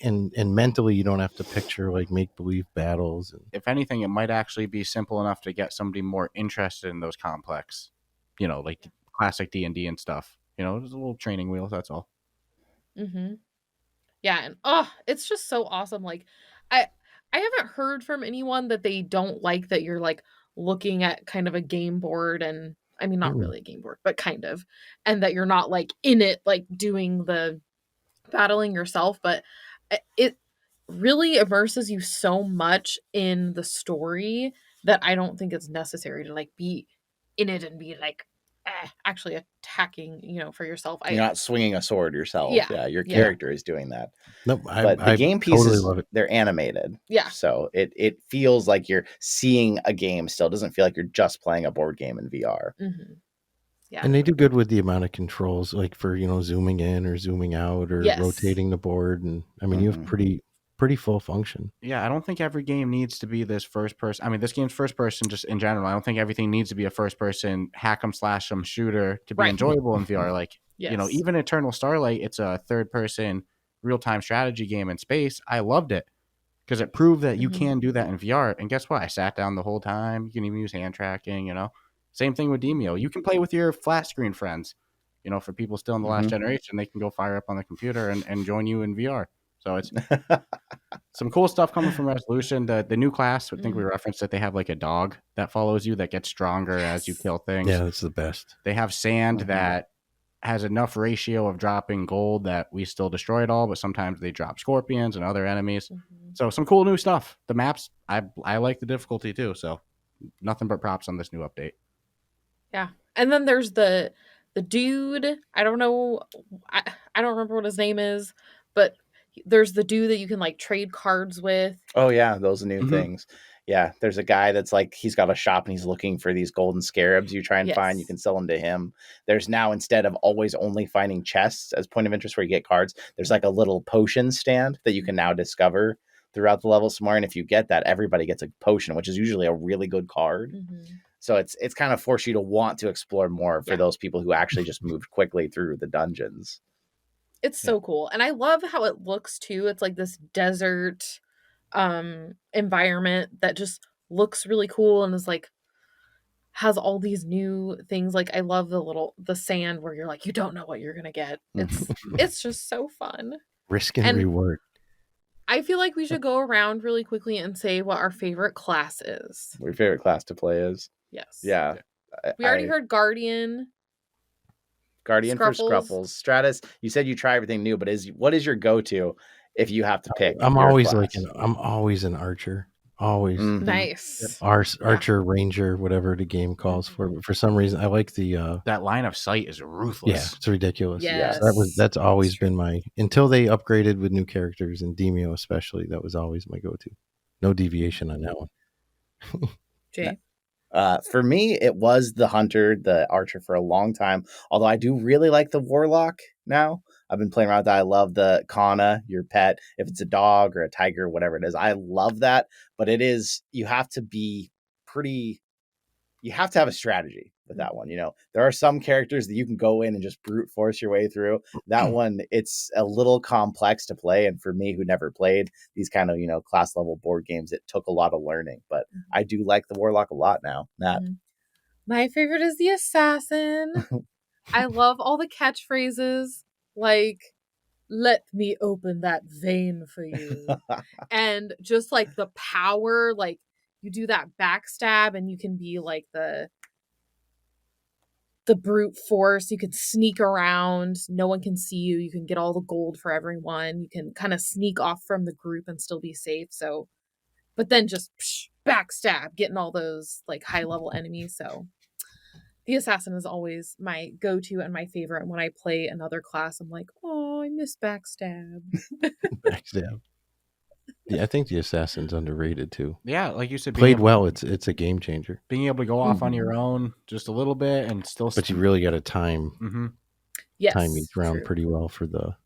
and mentally you don't have to picture like make believe battles. And if anything, it might actually be simple enough to get somebody more interested in those complex, like classic D&D and stuff. There's a little training wheel. That's all. Yeah, and it's just so awesome. Like, I haven't heard from anyone that they don't like that you're like looking at kind of a game board, and I mean not really a game board, but kind of, and that you're not like in it like doing the battling yourself, but it really immerses you so much in the story that I don't think it's necessary to like be in it and be like actually attacking, for yourself. You're not swinging a sword yourself. Yeah. Your character is doing that. Nope, but the game pieces, totally love it. They're animated. Yeah. So it feels like you're seeing a game still. It doesn't feel like you're just playing a board game in VR. Yeah. And they do good with the amount of controls, like for, zooming in or zooming out or rotating the board. And I mean, you have pretty full function. Yeah, I don't think every game needs to be this first person. I mean, this game's first person just in general. I don't think everything needs to be a first person hack 'em slash 'em shooter to be enjoyable in VR. Like, even Eternal Starlight, it's a third person real time strategy game in space. I loved it because it proved that you can do that in VR. And guess what? I sat down the whole time. You can even use hand tracking, Same thing with Demeo. You can play with your flat screen friends. For people still in the last generation, they can go fire up on the computer and join you in VR. So it's some cool stuff coming from Resolution. The new class, I think we referenced that they have like a dog that follows you that gets stronger as you kill things. Yeah, that's the best. They have sand that has enough ratio of dropping gold that we still destroy it all, but sometimes they drop scorpions and other enemies. So some cool new stuff. The maps, I like the difficulty too. So nothing but props on this new update. Yeah. And then there's the dude, I don't know, I don't remember what his name is, but there's the dude that you can like trade cards with. Oh yeah, those are new things. Yeah, there's a guy that's like, he's got a shop and he's looking for these golden scarabs you try and find. You can sell them to him. There's now, instead of always only finding chests as point of interest where you get cards, there's like a little potion stand that you can now discover throughout the level some more. And if you get that, everybody gets a potion, which is usually a really good card. So it's kind of forced you to want to explore more for those people who actually just moved quickly through the dungeons. It's so cool. And I love how it looks too. It's like this desert environment that just looks really cool and is like has all these new things. Like I love the sand where you're like, you don't know what you're gonna get. It's just so fun. Risk and reward. I feel like we should go around really quickly and say what our favorite class is. What your favorite class to play is? Yes. Yeah. We already heard Guardian. Guardian for Scruffles. Stratus, you said you try everything new, but what is your go-to if you have to pick? I'm always an archer. Always. Nice. Archer, ranger, whatever the game calls for. But for some reason, I like the that line of sight is ruthless. Yeah, it's ridiculous. Yes. So that's always been my, until they upgraded with new characters and Demeo especially. That was always my go-to. No deviation on that one. Jay. For me, it was the hunter, the archer for a long time. Although I do really like the warlock now. I've been playing around with that. I love the Kana, your pet. If it's a dog or a tiger, whatever it is, I love that. But you have to have a strategy with that one. There are some characters that you can go in and just brute force your way through. That one, it's a little complex to play. And for me, who never played these kind of, class level board games, it took a lot of learning. But I do like the warlock a lot now. Matt. My favorite is the assassin. I love all the catchphrases like, let me open that vein for you. And just like the power, like you do that backstab and you can be like the the brute force. You can sneak around. No one can see you. You can get all the gold for everyone. You can kind of sneak off from the group and still be safe. So, but then just backstab, getting all those like high level enemies. So the assassin is always my go-to and my favorite. And when I play another class, I'm like, oh, I miss backstab. Backstab. Yeah, I think the assassin's underrated too. Yeah, like you said, Played well, it's a game changer. Being able to go off on your own just a little bit and still. But you really got to time each round pretty well for the.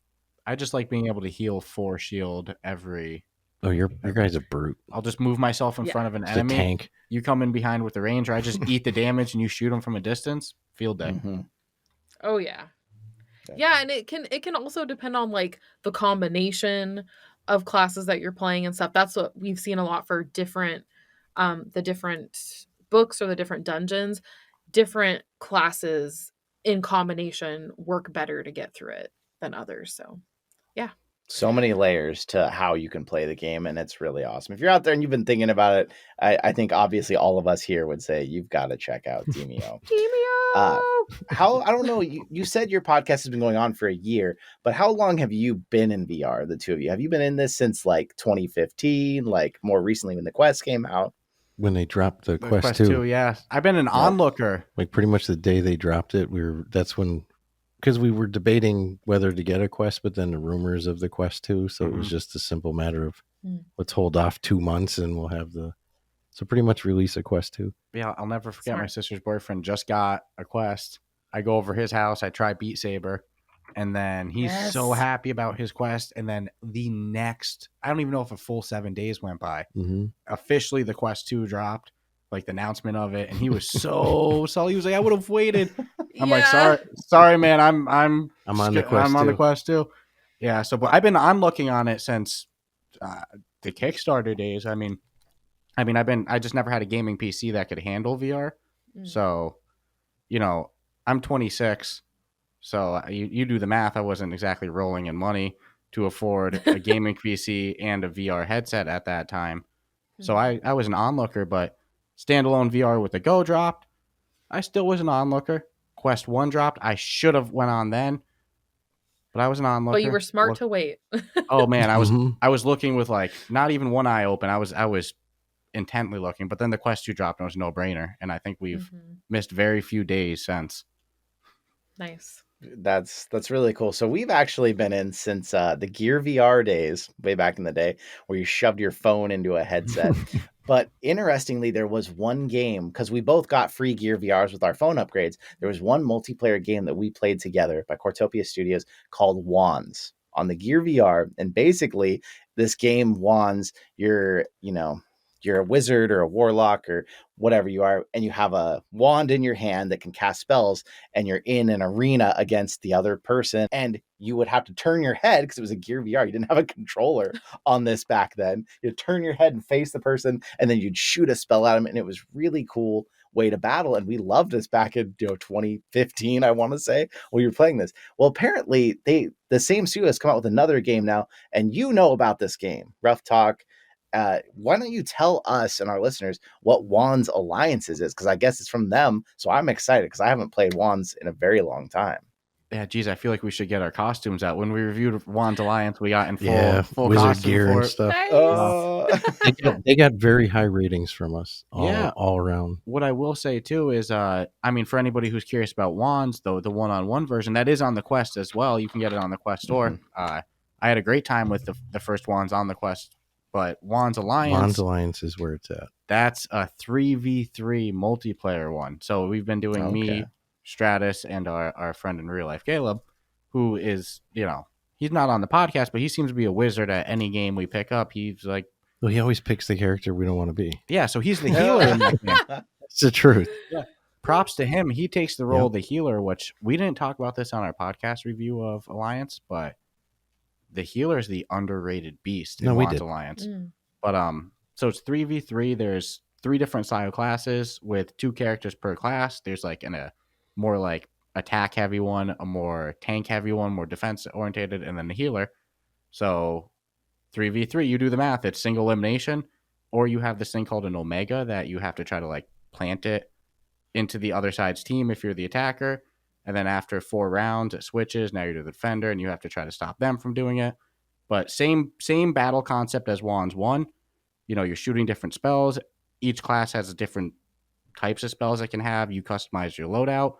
I just like being able to heal 4 shield every. Oh, your guy's a brute. I'll just move myself in front of an enemy. A tank. You come in behind with the ranger. I just eat the damage and you shoot them from a distance. Field day. Oh yeah. Yeah, and it can also depend on like the combination of classes that you're playing and stuff. That's what we've seen a lot for different the different books or the different dungeons. Different classes in combination work better to get through it than others. So yeah. So many layers to how you can play the game, and it's really awesome. If you're out there and you've been thinking about it, I think obviously all of us here would say you've got to check out Demeo. How, I don't know, you said your podcast has been going on for a year, but how long have you been in VR, the two of you? Have you been in this since like 2015, like more recently when the Quest came out? When they dropped the Quest 2. Yeah. I've been an onlooker. Like pretty much the day they dropped it, that's when, because we were debating whether to get a Quest, but then the rumors of the Quest 2, so it was just a simple matter of let's hold off 2 months and we'll have so pretty much release a Quest 2. Yeah, I'll never forget my sister's boyfriend just got a Quest. I go over his house, I try Beat Saber, and then he's so happy about his Quest. And then the next, I don't even know if a full 7 days went by. Officially, the Quest 2 dropped, like the announcement of it, and he was so salty. He was like, "I would have waited." I'm like, sorry, man. I'm on the Quest. I'm on the Quest 2. Yeah. So, but I've been looking on it since the Kickstarter days. I just never had a gaming PC that could handle VR. So, I'm 26. So you do the math. I wasn't exactly rolling in money to afford a gaming PC and a VR headset at that time. So I was an onlooker, but standalone VR with the Go dropped. I still was an onlooker. Quest 1 dropped. I should have went on then, but I was an onlooker. But you were smart to wait. Oh man, I was looking with like not even one eye open. I was intently looking, but then the Quest 2 dropped and it was no brainer. And I think we've missed very few days since. Nice. That's really cool. So we've actually been in since the Gear VR days, way back in the day, where you shoved your phone into a headset. But interestingly, there was one game, because we both got free Gear VRs with our phone upgrades. There was one multiplayer game that we played together by Cortopia Studios called Wands on the Gear VR. And basically, this game, Wands, you're a wizard or a warlock or whatever you are, and you have a wand in your hand that can cast spells, and you're in an arena against the other person, and you would have to turn your head because it was a Gear VR. You didn't have a controller on this back then. You'd turn your head and face the person, and then you'd shoot a spell at them, and it was really cool way to battle. And we loved this back in 2015, I want to say, when you were playing this. Well, apparently the same studio has come out with another game now, and you know about this game, Ruff Talk. Why don't you tell us and our listeners what Wands Alliances is? Because I guess it's from them. So I'm excited because I haven't played Wands in a very long time. Yeah, geez, I feel like we should get our costumes out. When we reviewed Wands Alliance, we got in full wizard costume gear for and it. stuff. They got very high ratings from us all around. What I will say too is, for anybody who's curious about Wands, though, the one-on-one version that is on the Quest as well. You can get it on the Quest Store. I had a great time with the first Wands on the Quest. But Wands Alliance is where it's at. That's a 3v3 multiplayer one. So we've been doing me, Stratus, and our friend in real life, Caleb, who is, he's not on the podcast, but he seems to be a wizard at any game we pick up. He's like... Well, he always picks the character we don't want to be. Yeah, so he's the healer in that game. It's the truth. Yeah. Props to him. He takes the role of the healer, which we didn't talk about this on our podcast review of Alliance, but... the healer is the underrated beast in Wands Alliance. But so it's 3v3. There's 3 different style classes with 2 characters per class. There's like a more like attack heavy one, a more tank heavy one, more defense oriented, and then the healer. So 3v3, you do the math. It's single elimination, or you have this thing called an Omega that you have to try to like plant it into the other side's team if you're the attacker. And then after 4 rounds, it switches. Now you're the defender, and you have to try to stop them from doing it. But same battle concept as Wands 1. You're shooting different spells. Each class has different types of spells it can have. You customize your loadout.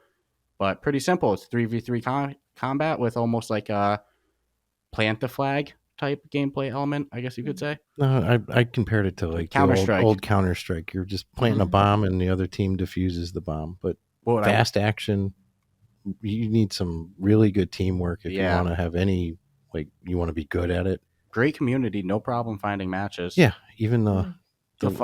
But pretty simple. It's 3v3 combat with almost like a plant the flag type gameplay element, I guess you could say. No, I compared it to like Counter-Strike. old Counter-Strike. You're just planting a bomb and the other team defuses the bomb. But fast action, you need some really good teamwork if you want to have any, like, you want to be good at it. Great community, no problem finding matches. Yeah, even the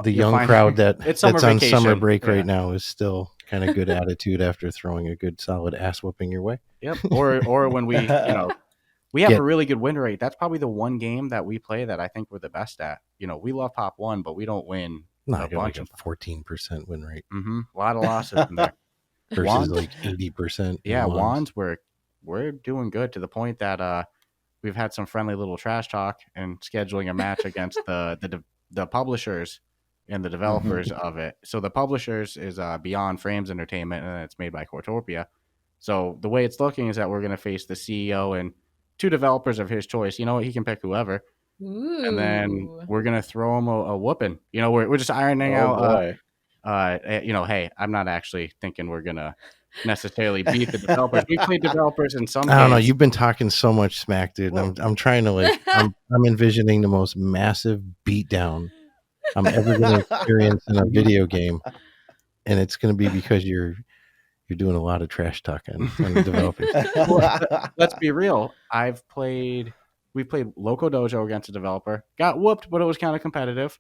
young crowd that's on summer break right now is still kind of good attitude after throwing a good solid ass whooping your way. Yep. Or when we we have a really good win rate. That's probably the one game that we play that I think we're the best at. We love Pop 1, but we don't win a bunch of 14% win rate. A lot of losses in there. Versus Wands, like 80%. Yeah, Wands we're doing good to the point that we've had some friendly little trash talk and scheduling a match against the publishers and the developers of it. So the publishers is Beyond Frames Entertainment, and it's made by Cortopia. So the way it's looking is that we're going to face the CEO and 2 developers of his choice. You know what? He can pick whoever. Ooh. And then we're going to throw him a whooping. We're just ironing out. Hey, I'm not actually thinking we're going to necessarily beat the developers. We played developers in some I don't know. You've been talking so much smack, dude. Well, I'm trying to I'm envisioning the most massive beatdown I'm ever going to experience in a video game, and it's going to be because you're doing a lot of trash talk on the developers. Let's be real. We played Loco Dojo against a developer. Got whooped, but it was kind of competitive.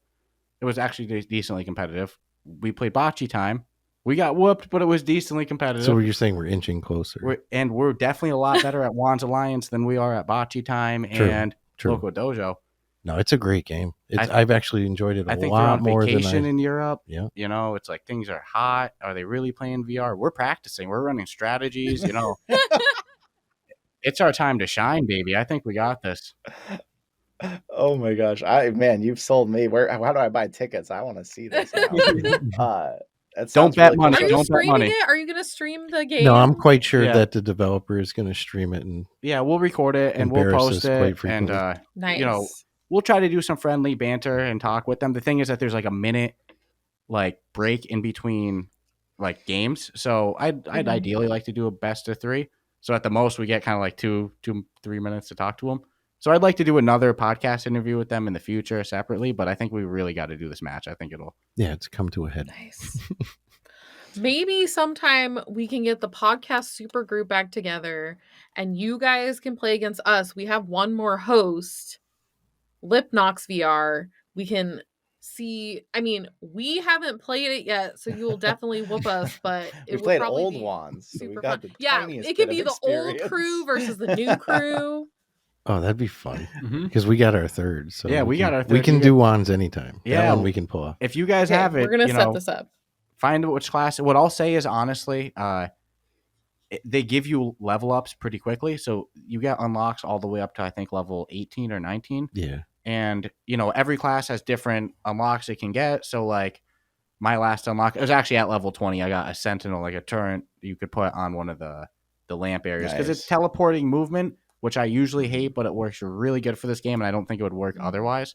It was actually decently competitive. We played Bocce Time. We got whooped, but it was decently competitive. So you're saying we're inching closer. We're definitely a lot better at Wands Alliance than we are at Bocce Time and Loco Dojo. No, it's a great game. I've actually enjoyed it a lot more than I think they're on vacation in Europe. Yeah. It's like things are hot. Are they really playing VR? We're practicing. We're running strategies, It's our time to shine, baby. I think we got this. Oh my gosh. You've sold me. How do I buy tickets? I want to see this now. Don't bet money. Are you Don't streaming bet money. it? Are you going to stream the game? No, I'm quite sure that the developer is going to stream it, and we'll record it and we'll post it, and nice. We'll try to do some friendly banter and talk with them. The thing is that there's like a minute break in between games, so I'd ideally like to do a best of 3. So at the most we get kind of like 2-3 minutes to talk to them. So I'd like to do another podcast interview with them in the future separately, but I think we really got to do this match. I think it's come to a head. Nice. Maybe sometime we can get the podcast super group back together and you guys can play against us. We have one more host, Lipnox VR. We can see. We haven't played it yet, so you will definitely whoop us. But we played old Wands. So super we got fun. the It could be the old crew versus the new crew. Oh, that'd be fun because we got our third. So we got our third. We can do Wands anytime. Yeah, that one we can pull off. If you guys have it, we're gonna set this up. Find which class. What I'll say is honestly, they give you level ups pretty quickly, so you get unlocks all the way up to I think level 18 or 19. Yeah. And every class has different unlocks it can get. So my last unlock, it was actually at level 20. I got a sentinel, like a turret you could put on one of the lamp areas because it's teleporting movement, which I usually hate, but it works really good for this game, and I don't think it would work otherwise.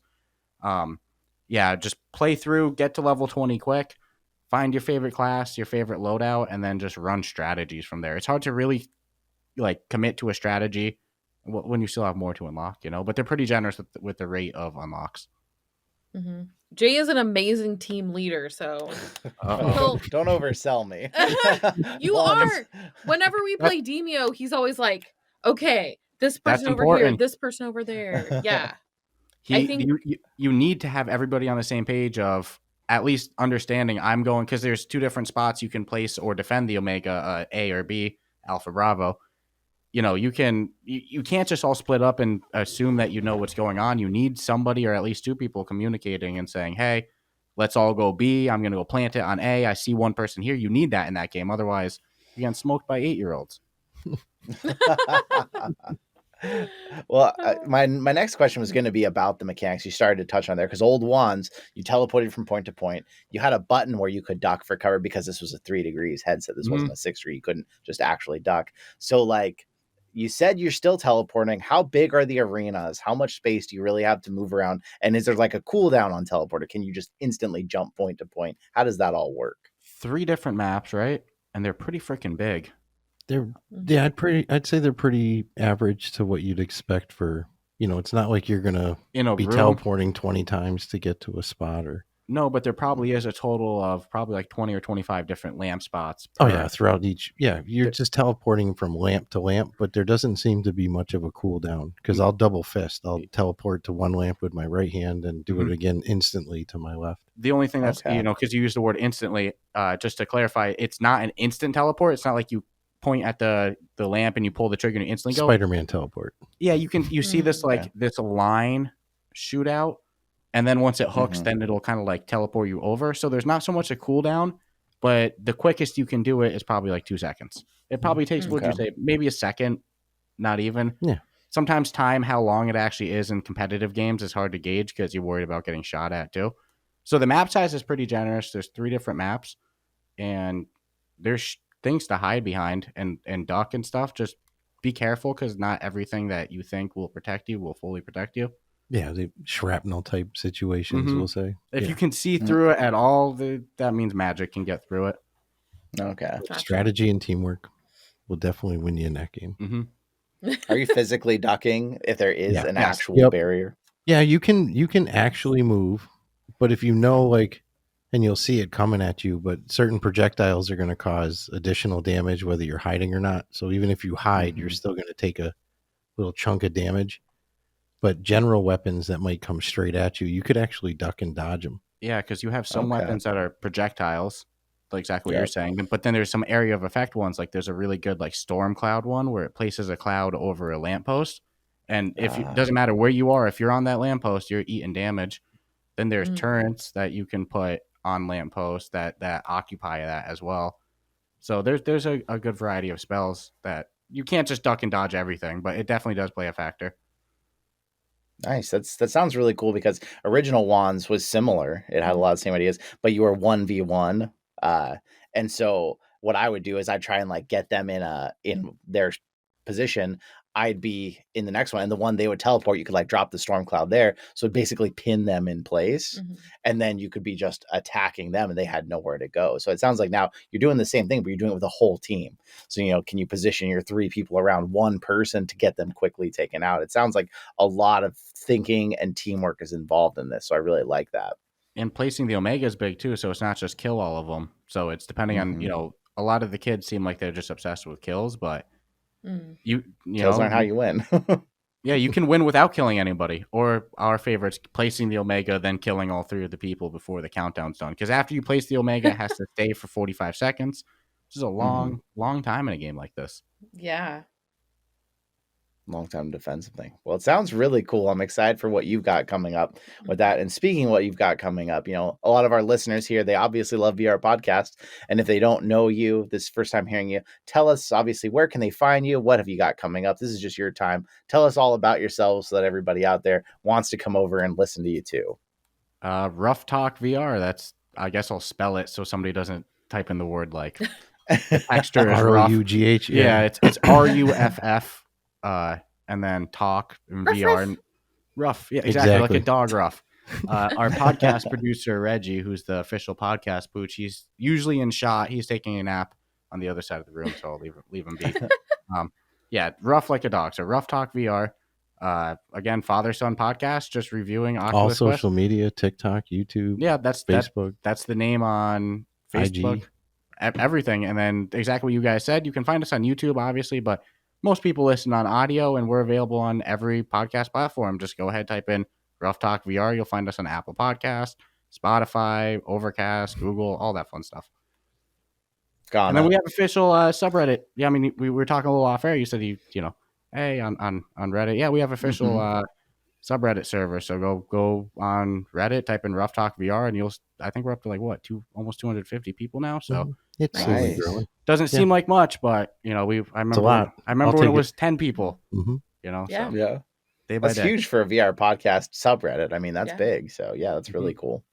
Just play through, get to level 20 quick, find your favorite class, your favorite loadout, and then just run strategies from there. It's hard to really commit to a strategy when you still have more to unlock, but they're pretty generous with the rate of unlocks. Mm-hmm. Jay is an amazing team leader, so don't oversell me. You are. Whenever we play Demeo, he's always like, okay, this person over here, this person over there. Yeah. I think you need to have everybody on the same page of at least understanding I'm going, because there's 2 different spots you can place or defend the Omega, A or B, Alpha Bravo. You can't just all split up and assume that you know what's going on. You need somebody or at least 2 people communicating and saying, hey, let's all go B. I'm going to go plant it on A. I see one person here. You need that in that game. Otherwise, you're getting smoked by 8-year-olds. Well, my next question was going to be about the mechanics. You started to touch on there because old wands, you teleported from point to point. You had a button where you could duck for cover because this was a 3 degrees headset. This wasn't a 6 degree. You couldn't just actually duck. So, like, you said you're still teleporting. How big are the arenas? How much space do you really have to move around? And is there like a cooldown on teleporter? Can you just instantly jump point to point? How does that all work? 3 different maps, right? And they're pretty freaking big. I'd say they're pretty average to what you'd expect for, it's not like you're gonna be teleporting 20 times to get to a spot or. No, but there probably is a total of probably like 20 or 25 different lamp spots. Oh yeah, throughout each. Yeah, you're just teleporting from lamp to lamp, but there doesn't seem to be much of a cooldown because I'll double fist. I'll teleport to one lamp with my right hand and do it again instantly to my left. The only thing that's, because you use the word instantly, just to clarify, it's not an instant teleport. It's not like you point at the lamp and you pull the trigger and you instantly go. Spider-Man teleport. Yeah, you see this this line shoot out. And then once it hooks, then it'll kind of like teleport you over. So there's not so much a cooldown, but the quickest you can do it is probably like 2 seconds. It probably takes, would you say, maybe a second, not even. Yeah. Sometimes how long it actually is in competitive games is hard to gauge because you're worried about getting shot at too. So the map size is pretty generous. There's 3 different maps, and there's things to hide behind and duck and stuff. Just be careful because not everything that you think will protect you will fully protect you. Yeah, the shrapnel type situations, we'll say. If you can see through it at all, that means magic can get through it. Okay. Gotcha. Strategy and teamwork will definitely win you in that game. Are you physically ducking if there is an actual barrier? Yeah, you can actually move, but if and you'll see it coming at you, but certain projectiles are going to cause additional damage whether you're hiding or not. So even if you hide, you're still going to take a little chunk of damage. But general weapons that might come straight at you, you could actually duck and dodge them. Yeah, because you have some weapons that are projectiles, like exactly what you're saying. But then there's some area of effect ones. Like there's a really good like storm cloud one where it places a cloud over a lamppost. And if it doesn't matter where you are, if you're on that lamppost, you're eating damage. Then there's turrets that you can put on lampposts that occupy that as well. So there's a good variety of spells that you can't just duck and dodge everything, but it definitely does play a factor. Nice. That sounds really cool because original Wands was similar. It had a lot of the same ideas, but you were 1v1. And so what I would do is I'd try and like get them in their position. I'd be in the next one, and the one they would teleport, you could like drop the storm cloud there. So basically pin them in place, and then you could be just attacking them and they had nowhere to go. So it sounds like now you're doing the same thing, but you're doing it with the whole team. So, can you position your 3 people around one person to get them quickly taken out? It sounds like a lot of thinking and teamwork is involved in this. So I really like that. And placing the Omega is big too. So it's not just kill all of them. So it's depending on, a lot of the kids seem like they're just obsessed with kills, but you kills aren't how you win. Yeah, you can win without killing anybody. Or our favorites, placing the Omega, then killing all 3 of the people before the countdown's done. Because after you place the Omega, it has to stay for 45 seconds, which is a long time in a game like this. Yeah. Long-time defensive thing. Well, it sounds really cool. I'm excited for what you've got coming up with that. And speaking of what you've got coming up, a lot of our listeners here, they obviously love VR podcasts. And if they don't know you, this is first time hearing you, tell us, obviously, where can they find you? What have you got coming up? This is just your time. Tell us all about yourselves so that everybody out there wants to come over and listen to you too. Ruff Talk VR. That's, I guess I'll spell it so somebody doesn't type in the word like extra RUGH. Yeah, it's RUFF. And then talk in VR and rough. Yeah, exactly. Like a dog rough. Our podcast producer, Reggie, who's the official podcast pooch, he's usually in shot. He's taking a nap on the other side of the room, so I'll leave him be. Yeah, rough like a dog. So Ruff Talk VR. Again, father-son podcast, just reviewing Oculus all Quest. social media, TikTok, YouTube. Yeah, that's Facebook. That's the name on Facebook. IG. Everything. And then exactly what you guys said. You can find us on YouTube, obviously, but most people listen on audio, and we're available on every podcast platform. Just go ahead, type in Ruff Talk VR. You'll find us on Apple Podcasts, Spotify, Overcast, Google, all that fun stuff. And then we have official subreddit. Yeah, I mean, we were talking a little off air. You said hey, on Reddit. Yeah, we have official subreddit server. So go on Reddit, type in Ruff Talk VR, and I think we're up to like almost 250 people now. So it's nice. Doesn't seem like much, but I remember when it was 10 people. you know? Yeah. So, Yeah. day by That's day. huge for a VR podcast subreddit. I mean, that's Yeah. big. So yeah, that's really cool.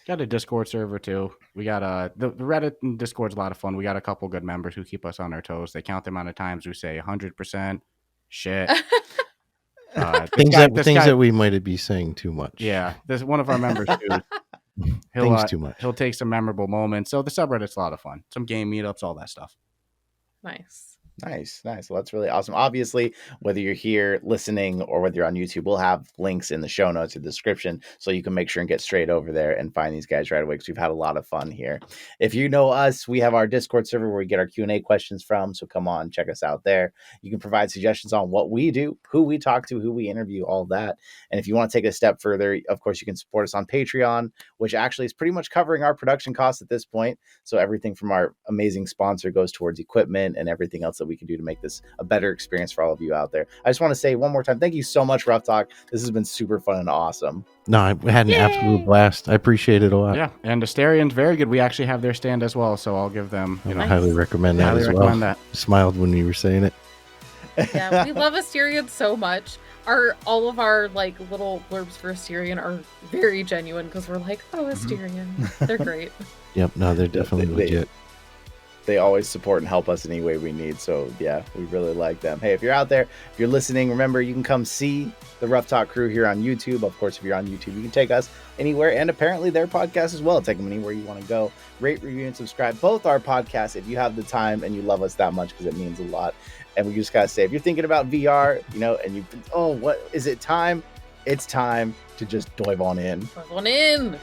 Got a Discord server too. We got the Reddit and Discord's a lot of fun. We got a couple good members who keep us on our toes. They count the amount of times we say 100%. Shit. Things that we might be saying too much. Yeah, there's one of our members too. Things too much. He'll take some memorable moments. So the subreddit's a lot of fun. Some game meetups, all that stuff. Nice. Well, that's really awesome. Obviously, whether you're here listening or whether you're on YouTube, we'll have links in the show notes or the description so you can make sure and get straight over there and find these guys right away because we've had a lot of fun here. If you know us, we have our Discord server where we get our Q&A questions from, so come on, check us out there. You can provide suggestions on what we do, who we talk to, who we interview, all that. And if you want to take it a step further, of course, you can support us on Patreon, which actually is pretty much covering our production costs at this point. So everything from our amazing sponsor goes towards equipment and everything else that we can do to make this a better experience for all of you out there. I just want to say one more time, thank you so much, Ruff Talk. This has been super fun and awesome. No, I had an absolute blast. I appreciate it a lot. Yeah, and Asterian's very good. We actually have their stand as well, so I'll give them. I highly recommend that as well. That. Smiled when you were saying it. Yeah, we love Asterian so much. All of our like little blurbs for Asterian are very genuine because we're like, oh, Asterian, they're great. Yep, no, they're definitely legit. They always support and help us any way we need. So yeah, we really like them. Hey, if you're out there, if you're listening, remember you can come see the Ruff Talk crew here on YouTube. Of course, if you're on YouTube, you can take us anywhere, and apparently their podcast as well. Take them anywhere you want to go. Rate, review, and subscribe both our podcasts if you have the time and you love us that much because it means a lot. And we just gotta say, if you're thinking about VR, and what is it time? It's time to just dive on in. Dive on in.